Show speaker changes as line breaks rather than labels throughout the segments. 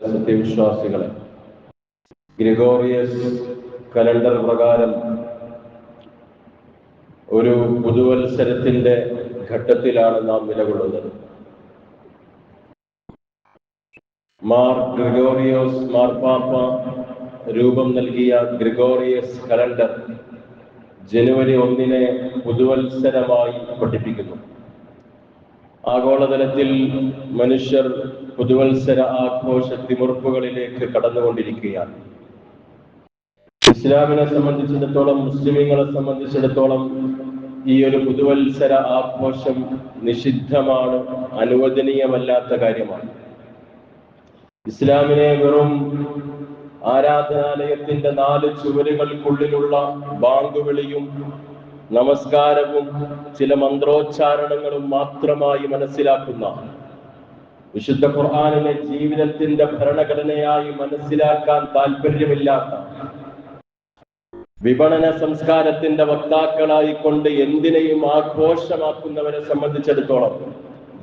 സത്യവിശ്വാസികളെ, ഗ്രിഗോറിയസ് കലണ്ടർ പ്രകാരം ഒരു പുതുവത്സരത്തിന്റെ ഘട്ടത്തിലാണ് നാം നിലകൊള്ളുന്നത്. മാർ ഗ്രിഗോറിയോസ് മാർപ്പാപ്പ രൂപം നൽകിയ ഗ്രിഗോറിയസ് കലണ്ടർ ജനുവരി 1 പുതുവത്സരമായി പഠിപ്പിക്കുന്നു. ആഗോളതലത്തിൽ മനുഷ്യർ പുതുവത്സര ആഘോഷ തിമിർപ്പുകളിലേക്ക് കടന്നുകൊണ്ടിരിക്കുകയാണ്. ഇസ്ലാമിനെ സംബന്ധിച്ചിടത്തോളം, മുസ്ലിമീങ്ങളെ സംബന്ധിച്ചിടത്തോളം ഈ ഒരു പുതുവത്സര ആഘോഷം നിഷിദ്ധമാണ്, അനുവദനീയമല്ലാത്ത കാര്യമാണ്. ഇസ്ലാമിനെ വെറും ആരാധനാലയത്തിന്റെ 4 ചുവരുകൾക്കുള്ളിലുള്ള ബാങ്കുവിളിയും നമസ്കാരവും ചില മന്ത്രോച്ചാരണങ്ങളും മാത്രമായി മനസ്സിലാക്കുന്ന, വിശുദ്ധ ഖുർആനിനെ ജീവിതത്തിന്റെ ഭരണഘടനയായി മനസ്സിലാക്കാൻ താല്പര്യമില്ലാത്ത, വിപണന സംസ്കാരത്തിന്റെ വക്താക്കളായിക്കൊണ്ട് എന്തിനേയും ആഘോഷമാക്കുന്നവരെ സംബന്ധിച്ചിടത്തോളം,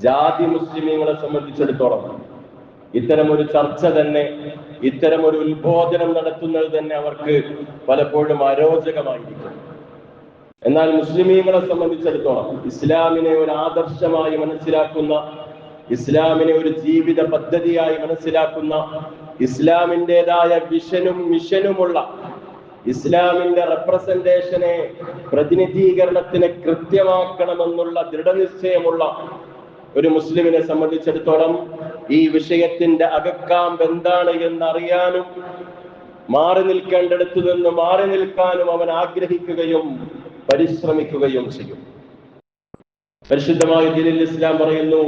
ജാതി മുസ്ലിമീങ്ങളെ സംബന്ധിച്ചിടത്തോളം ഇത്തരമൊരു ചർച്ച തന്നെ, ഇത്തരമൊരു ഉത്ബോധനം നടത്തുന്നത് തന്നെ അവർക്ക് പലപ്പോഴും അരോചകമായിരിക്കും. എന്നാൽ മുസ്ലിമീങ്ങളെ സംബന്ധിച്ചിടത്തോളം ഇസ്ലാമിനെ ഒരു ആദർശമായി മനസ്സിലാക്കുന്ന, ഇസ്ലാമിനെ ഒരു ജീവിത പദ്ധതിയായി മനസ്സിലാക്കുന്ന, ഇസ്ലാമിൻ്റെതായ വിഷനും മിഷനുമുള്ള, ഇസ്ലാമിന്റെ റെപ്രസെന്റേഷനെ, പ്രതിനിധീകരണത്തിനെ കൃത്യമാക്കണമെന്നുള്ള ദൃഢനിശ്ചയമുള്ള ഒരു മുസ്ലിമിനെ സംബന്ധിച്ചിടത്തോളം ഈ വിഷയത്തിന്റെ അകക്കാമ്പ് എന്താണ് എന്നറിയാനും മാറി നിൽക്കേണ്ടിടത്തു നിന്ന് മാറി നിൽക്കാനും അവൻ ആഗ്രഹിക്കുകയും പരിശ്രമിക്കുകയും ചെയ്യും. പരിശുദ്ധമായ ദീനുൽ ഇസ്ലാം പറയുന്നു,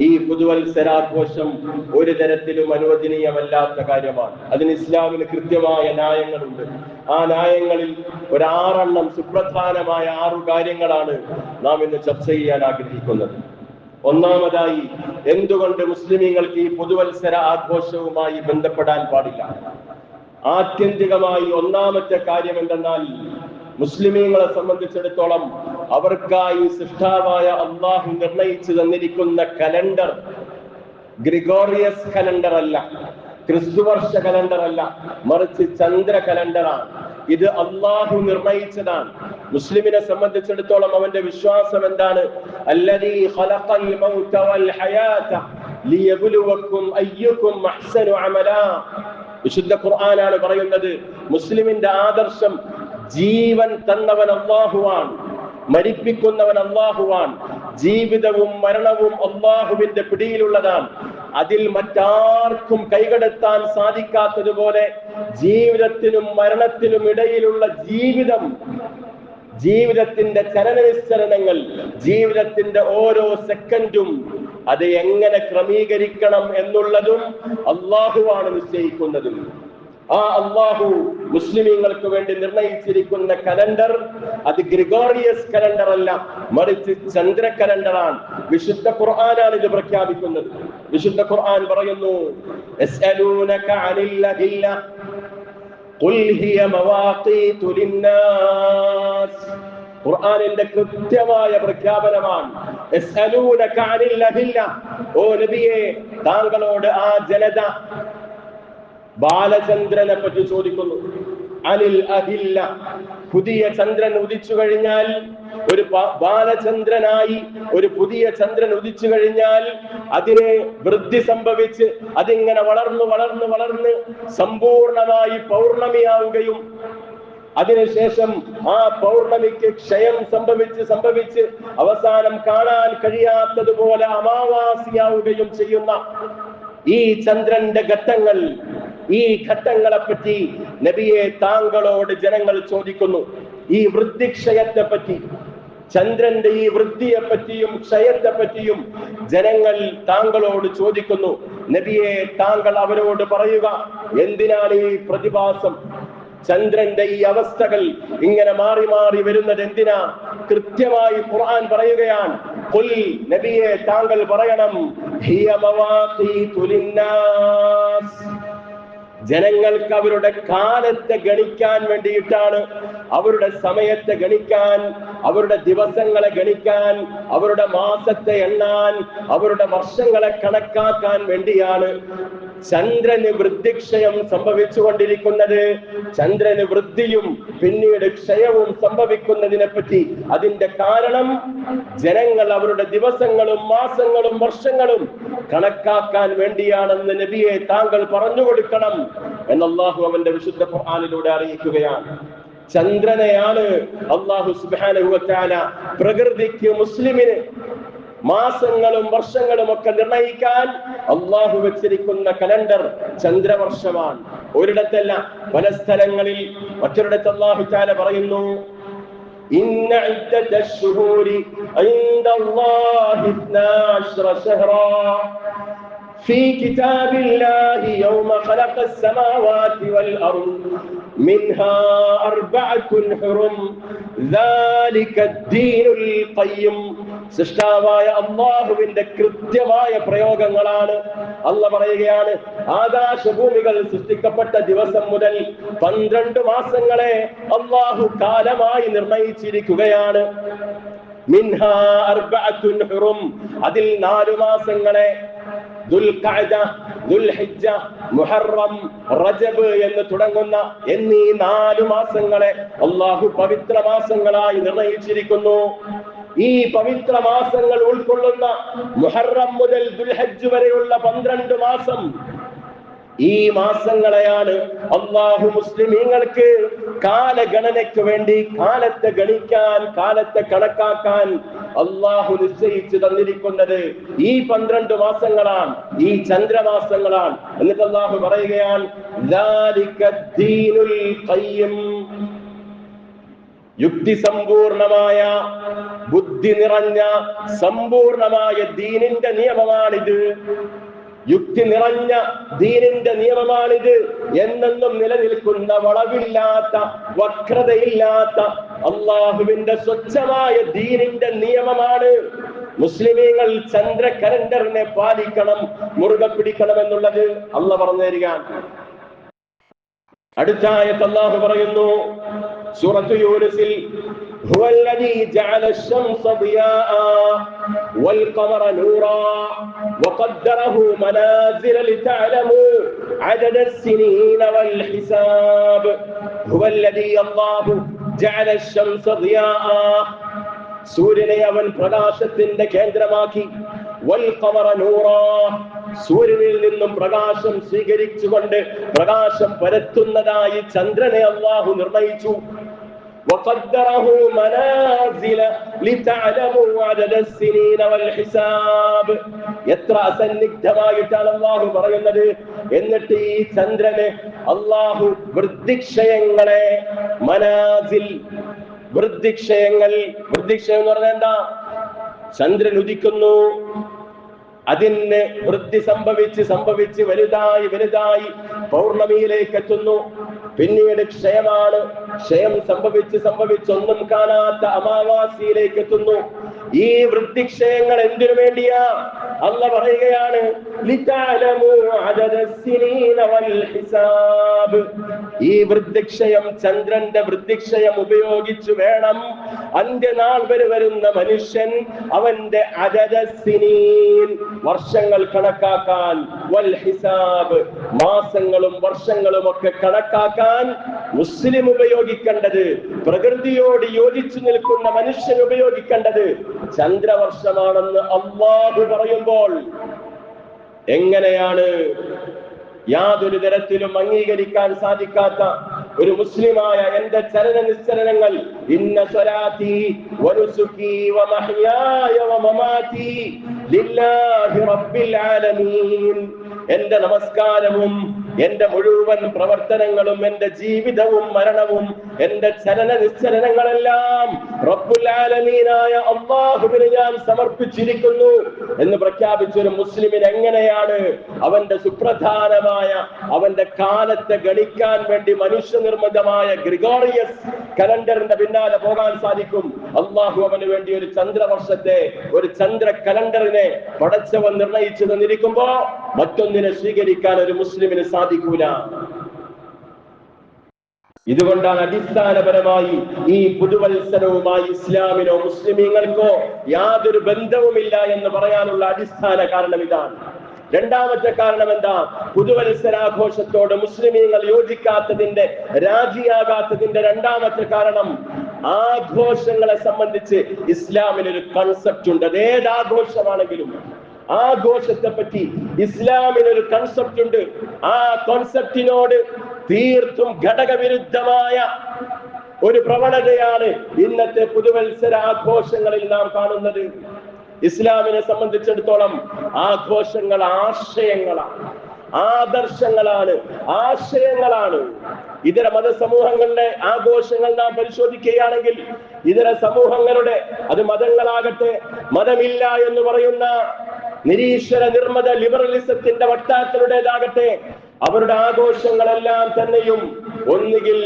ഈ പുതുവത്സരാഘോഷം ഒരു തരത്തിലും അനുവദനീയമല്ലാത്ത കാര്യമാണ്. അതിന് ഇസ്ലാമിന് കൃത്യമായ ന്യായങ്ങളുണ്ട്. ആ ന്യായങ്ങളിൽ ഒരു 6 സുപ്രധാനമായ 6 കാര്യങ്ങളാണ് നാം ഇന്ന് ചർച്ച ചെയ്യാൻ ആഗ്രഹിക്കുന്നത്. ഒന്നാമതായി, എന്തുകൊണ്ട് മുസ്ലിമീങ്ങൾക്ക് ഈ പുതുവത്സര ആഘോഷവുമായി ബന്ധപ്പെടാൻ പാടില്ല? ആത്യന്തികമായി ഒന്നാമത്തെ കാര്യം എന്തെന്നാൽ, മുസ്ലിമീങ്ങളെ സംബന്ധിച്ചിടത്തോളം അവർക്കായി സൃഷ്ടാവായ അള്ളാഹു നിർണയിച്ചു തന്നിരിക്കുന്ന കലണ്ടർ ഗ്രിഗോറിയസ് കലണ്ടർ അല്ല, ക്രിസ്തുവർഷ കലണ്ടർ അല്ല, മറിച്ച് ചന്ദ്ര കലണ്ടറാണ്. ഇത് അള്ളാഹു നിർണയിച്ചതാണ്. മുസ്ലിമിനെ സംബന്ധിച്ചിടത്തോളം അവന്റെ വിശ്വാസം എന്താണ്? അല്ലദീ ഖലഖൽ മൗത വൽ ഹയാത ലിയബ്ലുവക്കും അയ്യുക്കും അഹ്സനു അമലാ. വിശുദ്ധ ഖുർആനാണ് പറയുന്നത്, മുസ്ലിമിന്റെ ആദർശം ജീവൻ തന്നവൻ അല്ലാഹുവാണ്, മരിപ്പിക്കുന്നവൻ അല്ലാഹുവാണ്, ജീവിതവും മരണവും അല്ലാഹുവിന്റെ പിടിയിലുള്ളതാണ്. അതിൽ മറ്റാർക്കും കൈകടത്താൻ സാധിക്കാത്തതുപോലെ ജീവിതത്തിനും മരണത്തിനും ഇടയിലുള്ള ജീവിതത്തിന്റെ ചലനവിസ്തരണങ്ങൾ, ജീവിതത്തിന്റെ ഓരോ സെക്കൻഡും അത് എങ്ങനെ ക്രമീകരിക്കണം എന്നുള്ളതും അല്ലാഹുവാണ് നിശ്ചയിക്കുന്നത്. ആ അല്ലാഹു മുസ്ലിമീങ്ങൾക്ക് വേണ്ടി നിർണയിച്ചിരിക്കുന്ന കലണ്ടർ അത് ഗ്രിഗോറിയസ് കലണ്ടർ അല്ല, മറിച്ച് ചന്ദ്ര കലണ്ടറാണ്. വിശുദ്ധ ഖുർആനാണ് ഇത് പ്രഖ്യാപിക്കുന്നത്. വിശുദ്ധ ഖുർആൻ പറയുന്നു, യസ്അലൂനക അനിൽ അഹില്ല ഖുൽ ഹിയ മവാഖീതു ലിന്നാസ്. ഖുർആനിന്റെ കൃത്യമായ പ്രഖ്യാപനമാണ്. യസ്അലൂനക അനിൽ അഹില്ല, ഓ നബിയേ, താങ്കളോട് ആ ജനത ബാലചന്ദ്രനെ പറ്റി ചോദിക്കുന്നു. അനിൽ അഹില്ല, പുതിയ ചന്ദ്രൻ ഉദിച്ചു കഴിഞ്ഞാൽ, ഒരു ബാലചന്ദ്രനായി ഒരു പുതിയ ചന്ദ്രൻ ഉദിച്ചു കഴിഞ്ഞാൽ അതിനെ വൃദ്ധി സംഭവിച്ച് അതിങ്ങനെ വളർന്ന് വളർന്ന് വളർന്ന് സമ്പൂർണമായി പൗർണമിയാവുകയും അതിനുശേഷം ആ പൗർണമിക്ക് ക്ഷയം സംഭവിച്ച് അവസാനം കാണാൻ കഴിയാത്തതുപോലെ അമാവാസിയാവുകയും ചെയ്യുന്ന ഈ ചന്ദ്രന്റെ ഘട്ടങ്ങൾ, ഈ ഘട്ടങ്ങളെ പറ്റി നബിയെ താങ്കളോട് ജനങ്ങൾ ചോദിക്കുന്നു. ഈ വൃദ്ധിക്ഷയത്തെ പറ്റി, ചന്ദ്രന്റെ ഈ വൃദ്ധിയെ പറ്റിയും ക്ഷയത്തെ പറ്റിയും ജനങ്ങൾ താങ്കളോട് ചോദിക്കുന്നു. നബിയെ, താങ്കൾ അവരോട് പറയുക, എന്തിനാണ് ഈ പ്രതിഭാസം, ചന്ദ്രന്റെ ഈ അവസ്ഥകൾ ഇങ്ങനെ മാറി മാറി വരുന്നത് എന്തിനാ? കൃത്യമായി ഖുർആൻ പറയുകയാണ്, ഖുൽ, നബിയെ താങ്കൾ പറയണം, ഹിയ മവാഖീതു ലിന്നാസ്, ജനങ്ങൾക്ക് അവരുടെ കാലത്തെ ഗണിക്കാൻ വേണ്ടിയിട്ടാണ് അവരുടെ സമയത്തെ ഗണിക്കാൻ, അവരുടെ ദിവസങ്ങളെ ഗണിക്കാൻ, അവരുടെ മാസത്തെ എണ്ണാൻ, അവരുടെ വർഷങ്ങളെ കണക്കാക്കാൻ വേണ്ടിയാണ് ചന്ദ്രന് വൃദ്ധിക്ഷയം സംഭവിച്ചുകൊണ്ടിരിക്കുന്നത്. ചന്ദ്രന് വൃദ്ധിയും പിന്നീട് ക്ഷയവും സംഭവിക്കുന്നതിനെ പറ്റി അതിന്റെ കാരണം ജനങ്ങൾ അവരുടെ ദിവസങ്ങളും മാസങ്ങളും വർഷങ്ങളും കണക്കാക്കാൻ വേണ്ടിയാണെന്ന് നബിയെ താങ്കൾ പറഞ്ഞു കൊടുക്കണം എന്ന് അല്ലാഹു അവന്റെ വിശുദ്ധ ഖുർആനിലൂടെ അറിയിക്കുകയാണ്. ചന്ദ്രനെയാണ് അല്ലാഹു സുബ്ഹാനഹു വ തആല പ്രകൃതിക്ക്, മുസ്ലിമിന് മാസങ്ങളും വർഷങ്ങളും ഒക്കെ നിർണയിക്കാൻ അള്ളാഹു വെച്ചിരിക്കുന്ന കലണ്ടർ ചന്ദ്രവർഷമാണ്. ഒരിടത്തല്ല, പല സ്ഥലങ്ങളിൽ. മറ്റൊരിടത്ത് അല്ലാഹു തആല പറയുന്നു, ഇന്ന ഇദ്ദത്തശ്ശുഹൂരി ഇൻദല്ലാഹി 12 ശഹ്റാ في كتاب الله يوم خلق السماوات والأرض منها 4 حرم ذلك الدين القيم. സൃഷ്ടാവായ അല്ലാഹുവിന്റെ കൃത്യമായ പ്രയോഗങ്ങളാണ്. അല്ലാഹു പറയുകയാണ്, ആകാശഭൂമികൾ സൃഷ്ടിക്കപ്പെട്ട ദിവസം മുതൽ 12 മാസങ്ങളെ അല്ലാഹു കാലമായി നിർണയിച്ചിരിക്കുകയാണ്. മിൻഹാ 4 ഹുറും, അതിൽ 4 മാസങ്ങളെ ദുൽഖഅദ, ദുൽഹിജ്ജ, മുഹറം, റജബ് എന്ന് തുടങ്ങുന്ന എന്നീ 4 മാസങ്ങളെ അല്ലാഹു പവിത്ര മാസങ്ങളായി നിർണയിച്ചിരിക്കുന്നു. ഈ പവിത്ര മാസങ്ങൾ ഉൾക്കൊള്ളുന്ന മുഹറം മുതൽ ദുൽഹജ്ജ് വരെയുള്ള 12 മാസം, ഈ മാസങ്ങളെയാണ് അല്ലാഹു മുസ്ലിമീങ്ങൾക്ക് കാലഗണനയ്ക്ക് വേണ്ടി, കാലത്തെ ഗണിക്കാൻ, കാലത്തെ കണക്കാക്കാൻ അല്ലാഹു നിശ്ചയിച്ചു തന്നിരിക്കുന്നത്. ഈ 12 മാസങ്ങളാണ്, ഈ ചന്ദ്രമാസങ്ങളാണ്. എന്നിട്ട് അല്ലാഹു പറയുകയാണ്, ദാലികദ്ദീനുൽ ഖയ്യിം, യുക്തി സമ്പൂർണമായ, ബുദ്ധി നിറഞ്ഞ സമ്പൂർണമായ ദീനിന്റെ നിയമമാണിത്. യുക്തി നിറഞ്ഞ ദീനിന്റെ നിയമമാണിത്. എന്നെന്നും നിലനിൽക്കുന്ന, വളവില്ലാത്ത, വക്രതയില്ലാത്ത അള്ളാഹുവിന്റെ സ്വച്ഛമായ ദീനിന്റെ നിയമമാണ്. മുസ്ലിമീങ്ങൾ ചന്ദ്ര കലണ്ടറിനെ പാലിക്കണം, മുറുകെ പിടിക്കണം എന്നുള്ളത് അല്ലാഹു പറഞ്ഞു തരികയാണ്. അടുത്ത ആയത്ത് അല്ലാഹു പറയുന്നു സൂറത്ത് യൂനുസിൽ, ഹുവല്ലദീ ജഅല അശ്-ശംസ ദിയാഅ വൽ-ഖമറ നൂറാ വഖദ്ദറഹു മനാസില ലിതഅലമൂ അദദ അസ്-സിനീന വൽ-ഹിസാബ്. ഹുവല്ലദീ അല്ലാഹു ജഅല അശ്-ശംസ ദിയാഅ, സൂര്യനെ അവൻ പ്രകാശത്തിന്റെ കേന്ദ്രമാക്കി, വൽ-ഖമറ നൂറാ, സൂര്യനിൽ നിന്നും പ്രകാശം സ്വീകരിച്ചുകൊണ്ട് പ്രകാശം പരത്തുന്നതായി ചന്ദ്രനെ അല്ലാഹു നിർണയിച്ചു. വഖദ്ദറഹു മനാസില ലിതഅലമൂ അദദ അസ്-സിനീന വൽ-ഹിസാബ്. എത്ര അസന്നിഗ്ധമായിട്ടാണ് അല്ലാഹു പറയുന്നത്. എന്നിട്ട് ഈ ചന്ദ്രനെ അല്ലാഹു വൃദ്ധിക്ഷയങ്ങളെ, മനാസിൽ, വൃദ്ധിക്ഷയങ്ങൾ, വൃദ്ധിക്ഷയം എന്ന് പറഞ്ഞാൽ എന്താ? ചന്ദ്രൻ ഉദിക്കുന്നു, അതിന് വൃദ്ധി സംഭവിച്ച് വലുതായി വലുതായി പൗർണമിയിലേക്ക് എത്തുന്നു. പിന്നീട് ക്ഷയമാണ്, ക്ഷയം സംഭവിച്ചൊന്നും കാണാത്ത അമാവാസിയിലേക്ക് എത്തുന്നു. ഈ വൃദ്ധിക്ഷയങ്ങൾ എന്തിനു വേണ്ടിയാ? അല്ലാഹു പറയുകയാണ്, ലിതഅലമൂ അദദ അസ്-സിനീന വൽ-ഹിസാബ്. ഈ വൃദ്ധിക്ഷയം, ചന്ദ്രന്റെ വൃദ്ധിക്ഷയം ഉപയോഗിച്ചു വേണം അന്ത്യനാൾ വരെ വരുന്ന മനുഷ്യൻ അവന്റെ അദദ അസ്-സിനീൻ, വർഷങ്ങൾ കണക്കാക്കാൻ, വൽ-ഹിസാബ്, മാസങ്ങളും വർഷങ്ങളും ഒക്കെ കണക്കാക്കാൻ മുസ്ലിം ഉപയോഗിക്കേണ്ടത്, പ്രകൃതിയോട് യോജിച്ചു നിൽക്കുന്ന മനുഷ്യൻ ഉപയോഗിക്കേണ്ടത് ചന്ദ്രവർഷമാണെന്ന് അല്ലാഹു പറയുമ്പോൾ എങ്ങനെയാണ് യാതൊരു തരത്തിലും അംഗീകരിക്കാൻ സാധിക്കാത്ത ഒരു മുസ്ലിമായ എന്റെ ചലന നിശ്ചലനങ്ങൾ, ഇന്ന സ്വലാത്തി വനുസുകി വമഹ്യായ വമമാതി ലില്ലാഹി റബ്ബിൽ ആലമീൻ, എന്റെ നമസ്കാരവും എന്റെ മുഴുവൻ പ്രവർത്തനങ്ങളും എന്റെ ജീവിതവും മരണവും എന്റെ ചലന നിശ്ചലനങ്ങളെല്ലാം റബ്ബുൽ ആലമീനായ അല്ലാഹുവിന് ഞാൻ സമർപ്പിച്ചിരിക്കുന്നു എന്ന് പ്രഖ്യാപിച്ച ഒരു മുസ്ലിമിന് എങ്ങനെയാണ് അവന്റെ സുപ്രധാനമായ, അവന്റെ കാലത്തെ ഗണിക്കാൻ വേണ്ടി മനുഷ്യനിർമ്മിതമായ ഗ്രിഗോറിയസ് കലണ്ടറിന്റെ പിന്നാലെ പോകാൻ സാധിക്കും? അല്ലാഹു അവന് വേണ്ടി ഒരു ചന്ദ്രവർഷത്തെ, ഒരു ചന്ദ്ര കലണ്ടറിനെ പടച്ചവൻ നിർണയിച്ചു തന്നിരിക്കുമ്പോ മറ്റൊന്നിനെ സ്വീകരിക്കാൻ ഒരു മുസ്ലിമിന് സാധിക്കൂല. ഇതുകൊണ്ടാണ് അടിസ്ഥാനപരമായി ഈ പുതുവത്സരവുമായി ഇസ്ലാമിനോ മുസ്ലിമീങ്ങൾക്കോ യാതൊരു ബന്ധവുമില്ല എന്ന് പറയാനുള്ള അടിസ്ഥാന കാരണം ഇതാണ്. രണ്ടാമത്തെ കാരണം എന്താ? പുതുവത്സരാഘോഷത്തോട് മുസ്ലിമീങ്ങൾ യോജിക്കാത്തതിന്റെ, രാജിയാകാത്തതിന്റെ രണ്ടാമത്തെ കാരണം, ആഘോഷങ്ങളെ സംബന്ധിച്ച് ഇസ്ലാമിനൊരു കൺസെപ്റ്റ് ഉണ്ട്. അത് ഏതാഘോഷമാണെങ്കിലും ആഘോഷത്തെ പറ്റി ഇസ്ലാമിനൊരു കൺസെപ്റ്റ് ഉണ്ട്. ആ കോൺസെപ്റ്റിനോട് തീർത്തും ഘടകവിരുദ്ധമായ ഒരു പ്രവണതയാണ് ഇന്നത്തെ പുതുവത്സര ആഘോഷങ്ങളിൽ നാം കാണുന്നത്. ഇസ്ലാമിനെ സംബന്ധിച്ചിടത്തോളം ആഘോഷങ്ങൾ ആശയങ്ങളാണ്, ആദർശങ്ങളാണ്, ആശയങ്ങളാണ്. ഇതര മതസമൂഹങ്ങളുടെ ആഘോഷങ്ങൾ നാം പരിശോധിക്കുകയാണെങ്കിൽ ഇതര സമൂഹങ്ങളുടെ, അത് മതങ്ങളാകട്ടെ, മതമില്ല എന്ന് പറയുന്ന നിരീശ്വര നിർമ്മത ലിബറലിസത്തിന്റെ വക്താക്കളുടേതാകട്ടെ, അവരുടെ ആഘോഷങ്ങളെല്ലാം തന്നെയും ഒന്നുകിൽ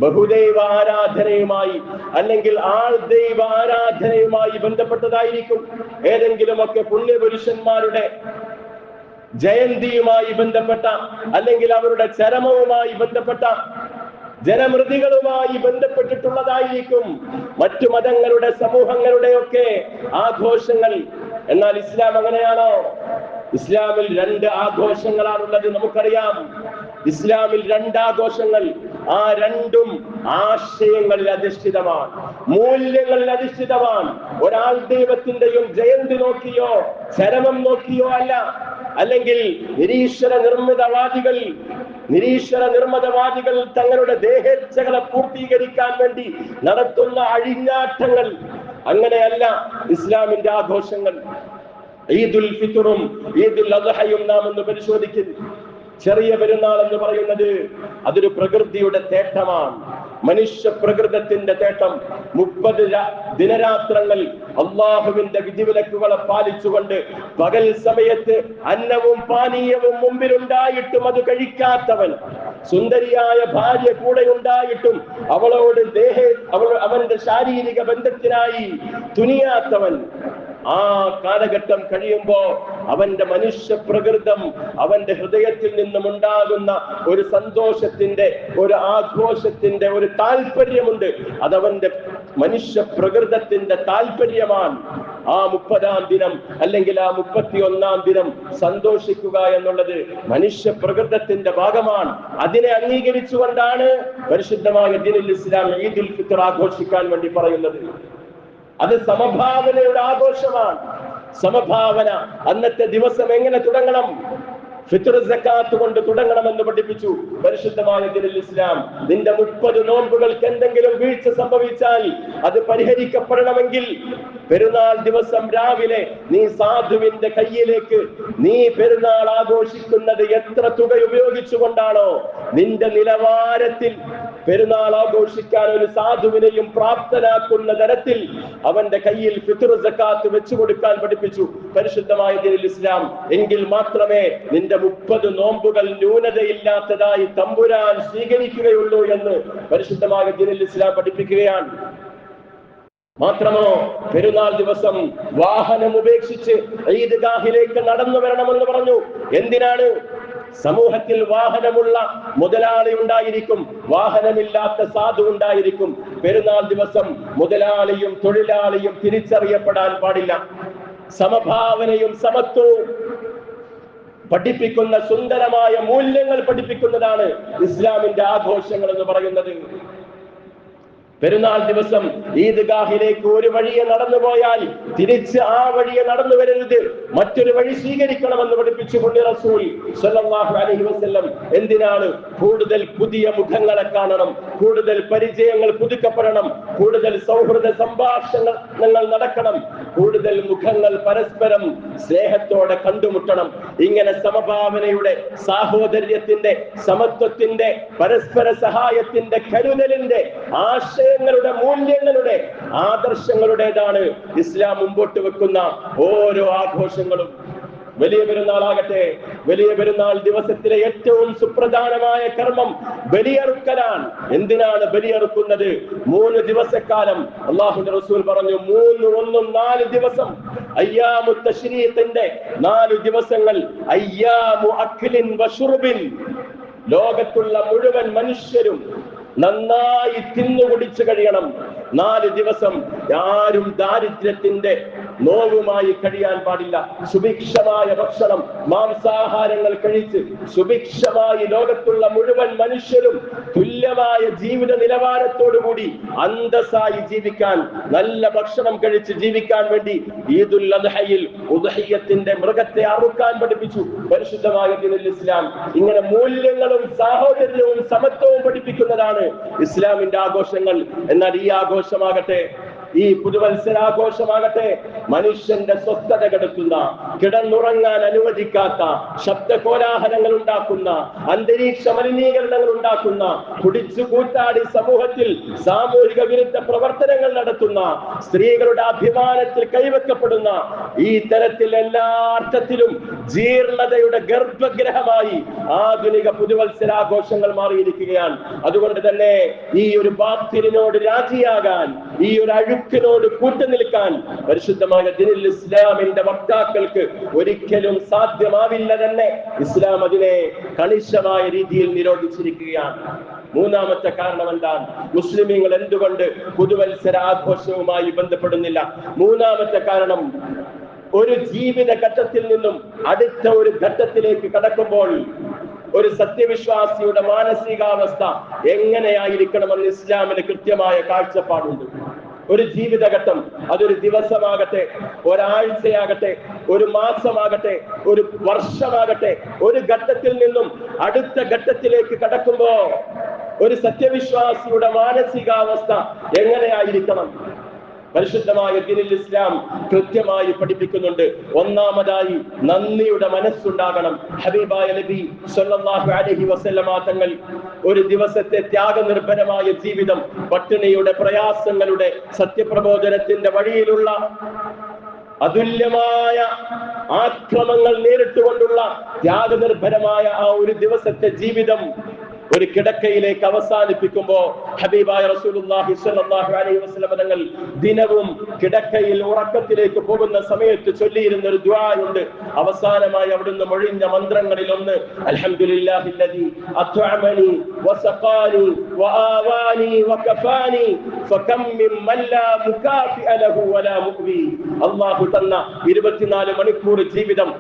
ബഹുദൈവ ആരാധനയുമായി അല്ലെങ്കിൽ ആൾദൈവ ആരാധനയുമായി ബന്ധപ്പെട്ടതായിരിക്കും. ഏതെങ്കിലുമൊക്കെ പുണ്യപുരുഷന്മാരുടെ ജയന്തിയുമായി ബന്ധപ്പെട്ട, അല്ലെങ്കിൽ അവരുടെ ചരമവുമായി ബന്ധപ്പെട്ട, ജനമൃതികളുമായി ബന്ധപ്പെട്ടിട്ടുള്ളതായിരിക്കും മറ്റു മതങ്ങളുടെ, സമൂഹങ്ങളുടെയൊക്കെ ആഘോഷങ്ങൾ. എന്നാൽ ഇസ്ലാം അങ്ങനെയാണോ? ഇസ്ലാമിൽ രണ്ട് ആഘോഷങ്ങളാണുള്ളത്, നമുക്കറിയാം. ഇസ്ലാമിൽ രണ്ടാഘോഷങ്ങൾ, ആ രണ്ടും ആശയങ്ങളിൽ അധിഷ്ഠിതമാണ്, മൂല്യങ്ങളിൽ അധിഷ്ഠിതമാണ്. ഒരാൾ ദൈവത്തിന്റെയും ജയന്തി നോക്കിയോ ചരമം നോക്കിയോ അല്ല. അല്ലെങ്കിൽ നിരീശ്വര നിർമ്മതവാദികൾ തങ്ങളുടെ ദേഹേച്ഛകളെ പൂർത്തീകരിക്കാൻ വേണ്ടി നടത്തുന്ന അഴിഞ്ഞാട്ടങ്ങൾ, അങ്ങനെയല്ല ഇസ്ലാമിന്റെ ആഘോഷങ്ങൾ. ഈദുൽ ഫിത്റും ഈദുൽ അദ്ഹയും നാം ഒന്ന് പരിശോധിക്കുന്നു. ചെറിയ പെരുന്നാൾ എന്ന് പറയുന്നത് അതൊരു പ്രകൃതിയുടെ തേട്ടമാണ്, മനുഷ്യ പ്രകൃതത്തിന്റെ തേട്ടം. 30 ദിനരാത്രങ്ങൾ അള്ളാഹുവിന്റെ വിധിവിലക്കുകളെ പാലിച്ചുകൊണ്ട് പകൽ സമയത്ത് അന്നവും പാനീയവും മുമ്പിലുണ്ടായിട്ടും അത് കഴിക്കാത്തവൻ, സുന്ദരിയായ ഭാര്യ കൂടെ ഉണ്ടായിട്ടും അവളോട് അവന്റെ ശാരീരിക ബന്ധത്തിനായി തുനിയാത്തവൻ, ആ കാലഘട്ടം കഴിയുമ്പോ അവന്റെ മനുഷ്യ പ്രകൃതം, അവന്റെ ഹൃദയത്തിൽ നിന്നും ഉണ്ടാകുന്ന ഒരു സന്തോഷത്തിന്റെ, ഒരു ആഘോഷത്തിന്റെ ഒരു താല്പര്യമുണ്ട്. അതവന്റെ മനുഷ്യ പ്രകൃതത്തിന്റെ താല്പര്യമാണ്. ആ 30-ാം ദിനം അല്ലെങ്കിൽ ആ 31-ാം ദിനം സന്തോഷിക്കുക എന്നുള്ളത് മനുഷ്യ പ്രകൃതത്തിന്റെ ഭാഗമാണ്. അതിനെ അംഗീകരിച്ചുകൊണ്ടാണ് പരിശുദ്ധമായ ദീനുൽ ഇസ്ലാം ഈദുൽ ഫിത്ർ ആഘോഷിക്കാൻ വേണ്ടി പറയുന്നത്. അത് സമഭാവനയുടെ ആഘോഷമാണ്. സമഭാവന അന്നത്തെ ദിവസം എങ്ങനെ തുടങ്ങണം? ഫിത്ർ സക്കാത്ത് കൊണ്ട് തുടങ്ങണമെന്ന് പഠിപ്പിച്ചു പരിശുദ്ധമായ ദീനുൽ ഇസ്ലാം. നിന്റെ 30 നോമ്പുകൾക്ക് എന്തെങ്കിലും വീഴ്ച സംഭവിച്ചാൽ അത് പരിഹരിക്കപ്പെടണമെങ്കിൽ പെരുന്നാൾ ദിവസം രാവിലെ നീ സാധുവിന്റെ കയ്യിലേക്ക്, നീ പെരുന്നാൾ ആഘോഷിക്കുന്നത് എത്ര തുക ഉപയോഗിച്ചുകൊണ്ടാണോ നിന്റെ നിലവാരത്തിൽ പെരുന്നാൾ ആഘോഷിക്കാൻ ഒരു സാധുവിനെയും പ്രാപ്തനാക്കുന്ന തരത്തിൽ അവന്റെ കയ്യിൽ ഫിത്ർ സക്കാത്ത് വെച്ചു കൊടുക്കാൻ പഠിപ്പിച്ചു പരിശുദ്ധമായ ദീനുൽ ഇസ്ലാം. എങ്കിൽ മാത്രമേ നിന്റെ 30 നോമ്പുകൾ ന്യൂനതയില്ലാത്തതായി തമ്പുരാൻ സ്വീകരിക്കുകയുള്ളൂ എന്ന് പരിശുദ്ധമായ ദീനുൽ ഇസ്ലാം പഠിപ്പിക്കുകയാണ്. മാത്രമോ പെരുന്നാൾ ദിവസം വാഹനം ഉപേക്ഷിച്ച് ഈദ്ഗാഹിലേക്ക് നടന്നു വരണമെന്ന് പറഞ്ഞു. എന്തിനാണ്? സമൂഹത്തിൽ വാഹനമുള്ള മുതലാളി ഉണ്ടായിരിക്കും, വാഹനമില്ലാത്ത സാധു ഉണ്ടായിരിക്കും. പെരുന്നാൾ ദിവസം മുതലാളിയും തൊഴിലാളിയും തിരിച്ചറിയപ്പെടാൻ പാടില്ല. സമഭാവനയും സമത്വവും പഠിപ്പിക്കുന്ന സുന്ദരമായ മൂല്യങ്ങൾ പഠിപ്പിക്കുന്നതാണ് ഇസ്ലാമിന്റെ ആഘോഷങ്ങൾ എന്ന് പറയുന്നത്. പെരുന്നാൾ ദിവസം ഈദ്ഗാഹിലേക്ക് ഒരു വഴിയെ നടന്നുപോയാൽ തിരിച്ച് ആ വഴിയെ നടന്നു വരരുത്, മറ്റൊരു വഴി സ്വീകരിക്കണമെന്ന് പഠിപ്പിച്ചു പുണ്യ റസൂൽ സ്വല്ലല്ലാഹു അലൈഹി വസല്ലം. എന്തിനാണ്? കൂടുതൽ പുതിയ മുഖങ്ങളെ കാണണം, കൂടുതൽ പരിചയങ്ങൾ പുതുക്കപ്പെടണം, കൂടുതൽ സൗഹൃദ സംഭാഷണങ്ങൾ നടക്കണം, കൂടുതൽ മുഖങ്ങൾ പരസ്പരം സ്നേഹത്തോടെ കണ്ടുമുട്ടണം. ഇങ്ങനെ സമഭാവനയുടെ, സാഹോദര്യത്തിന്റെ, സമത്വത്തിന്റെ, പരസ്പര സഹായത്തിന്റെ, കരുതലിന്റെ ആശയങ്ങളുടെ, മൂല്യങ്ങളുടെ, ആദർശങ്ങളുടേതാണ് ഇസ്ലാം മുമ്പോട്ട് വെക്കുന്ന ഓരോ ആഘോഷങ്ങളും. വലിയ പെരുന്നാളാകട്ടെ, വലിയ പെരുന്നാൾ ദിവസത്തിലെ ഏറ്റവും സുപ്രധാനമായ കർമ്മം ബലിയറുക്കലാണ്. എന്തിനാണ് ബലിയറുക്കുന്നത്? 3 ദിവസക്കാലം അല്ലാഹുവിന്റെ റസൂൽ പറഞ്ഞു, 3 1 4 ദിവസം, അയ്യാമു തശ്രീഖിന്റെ 4 ദിവസങ്ങൾ, അയ്യാമു അക്ലിൻ വശുർബിൻ, ലോകത്തുള്ള മുഴുവൻ മനുഷ്യരും നന്നായി തിന്നുകുടിച്ചു കഴിയണം. 4 ദിവസം ആരും ദാരിദ്ര്യത്തിന്റെ നോവുമായി കഴിയാൻ പാടില്ല. സുഭിക്ഷമായ ഭക്ഷണം, മാംസാഹാരങ്ങൾ കഴിച്ച് സുഭിക്ഷമായി ലോകത്തുള്ള മുഴുവൻ മനുഷ്യരും തുല്യമായ ജീവിത നിലവാരത്തോടുകൂടി അന്തസ്സായി ജീവിക്കാൻ, നല്ല ഭക്ഷണം കഴിച്ച് ജീവിക്കാൻ വേണ്ടി ഈദുൽ അദ്ഹയിൽ ഉദ്ഹിയ്യത്തിന്റെ മൃഗത്തെ അറുക്കാൻ പഠിപ്പിച്ചു പരിശുദ്ധമായ ദീനുൽ ഇസ്ലാം. ഇങ്ങനെ മൂല്യങ്ങളും സാഹോദര്യവും സമത്വവും പഠിപ്പിക്കുന്നതാണ് ഇസ്ലാമിന്റെ ആഘോഷങ്ങൾ. എന്നാൽ ഈ ആഘോഷമാകട്ടെ, ഈ പുതുവത്സരാഘോഷമാകട്ടെ, മനുഷ്യന്റെ സ്വസ്ഥത കെടുത്തുന്ന, കിടന്നുറങ്ങാൻ അനുവദിക്കാത്ത, ശബ്ദ കോലാഹലങ്ങൾ ഉണ്ടാക്കുന്ന, അന്തരീക്ഷ മലിനീകരണങ്ങൾ ഉണ്ടാക്കുന്ന, കുടിച്ചു കൂട്ടാടി സമൂഹത്തിൽ സാമൂഹിക വിരുദ്ധ പ്രവർത്തനങ്ങൾ നടത്തുന്ന, സ്ത്രീകളുടെ അഭിമാനത്തിൽ കൈവെക്കപ്പെടുന്ന ഈ തരത്തിൽ എല്ലാ അർത്ഥത്തിലും ജീർണതയുടെ ഗർഭഗ്രഹമായി ആധുനിക പുതുവത്സരാഘോഷങ്ങൾ മാറിയിരിക്കുകയാണ്. അതുകൊണ്ട് തന്നെ ഈ ഒരു ബാത്തിലിനോട് രാജിയാകാൻ, ഈ ഒരു അഴുക്കിനോട് കൂട്ടുനിൽക്കാൻ പരിശുദ്ധമായ ദീനുൽ ഇസ്ലാമിന്റെ വക്താക്കൾക്ക് ഒരിക്കലും സാധ്യമാവില്ല തന്നെ. ഇസ്ലാം അതിനെ കണിശമായ രീതിയിൽ നിരോധിച്ചിരിക്കുകയാണ്. മൂന്നാമത്തെ കാരണം എന്താണ്? മുസ്ലിമീങ്ങൾ എന്തുകൊണ്ട് പുതുവത്സരാഘോഷവുമായി ബന്ധപ്പെടുന്നില്ല? മൂന്നാമത്തെ കാരണം, ഒരു ജീവിത ഘട്ടത്തിൽ നിന്നും അടുത്ത ഒരു ഘട്ടത്തിലേക്ക് കടക്കുമ്പോൾ ഒരു സത്യവിശ്വാസിയുടെ മാനസികാവസ്ഥ എങ്ങനെയായിരിക്കണമെന്ന് ഇസ്ലാമിന് കൃത്യമായ കാഴ്ചപ്പാടുണ്ട്. ഒരു ജീവിതഘട്ടം, അതൊരു ദിവസമാകട്ടെ, ഒരാഴ്ചയാകട്ടെ, ഒരു മാസമാകട്ടെ, ഒരു വർഷമാകട്ടെ, ഒരു ഘട്ടത്തിൽ നിന്നും അടുത്ത ഘട്ടത്തിലേക്ക് കടക്കുമ്പോ ഒരു സത്യവിശ്വാസിയുടെ മാനസികാവസ്ഥ എങ്ങനെയായിരിക്കണം? പരിശുദ്ധമായ ദീനുൽ ഇസ്ലാം കൃത്യമായി പഠിപ്പിക്കുന്നുണ്ട്. ഒന്നാമതായി നന്ദിയുടെ മനസ്സുണ്ടാകണം. ഹബീബായ നബി സല്ലല്ലാഹു അലൈഹി വസല്ലമ തങ്ങൾ ഒരു ദിവസത്തെ ത്യാഗനിർഭരമായ ജീവിതം, പട്ടിണിയുടെ, പ്രയാസങ്ങളുടെ, സത്യപ്രബോധനത്തിന്റെ വഴിയിലുള്ള അതുല്യമായ ആക്രമങ്ങൾ നേരിട്ടുകൊണ്ടുള്ള ത്യാഗനിർഭരമായ ആ ഒരു ദിവസത്തെ ജീവിതം ഒരു കിടക്കയിലേക്ക് അവസാനിപ്പിക്കുമ്പോ ഹബീബായ റസൂലുള്ളാഹി സ്വല്ലല്ലാഹു അലൈഹി വസല്ലം തങ്ങൾ ദിനവും കിടക്കയിൽ ഉറക്കത്തിലേക്ക് പോകുന്ന സമയത്ത് ചൊല്ലിയിരുന്ന ഒരു ദുആയുണ്ട്. അവസാനമായി അവിടുന്ന് മൊഴിഞ്ഞ മന്ത്രങ്ങളിൽ ഒന്ന്, അൽഹംദുലില്ലാഹില്ലദീ അത്അമനി വസഖാനി വആവാനി വകഫാനി ഫകം മിമ്മൻ ലാ മുകാഫിഅ ലഹു വലാ മുഅ്വി. അല്ലാഹു തന്ന 24 മണിക്കൂർ ജീവിതം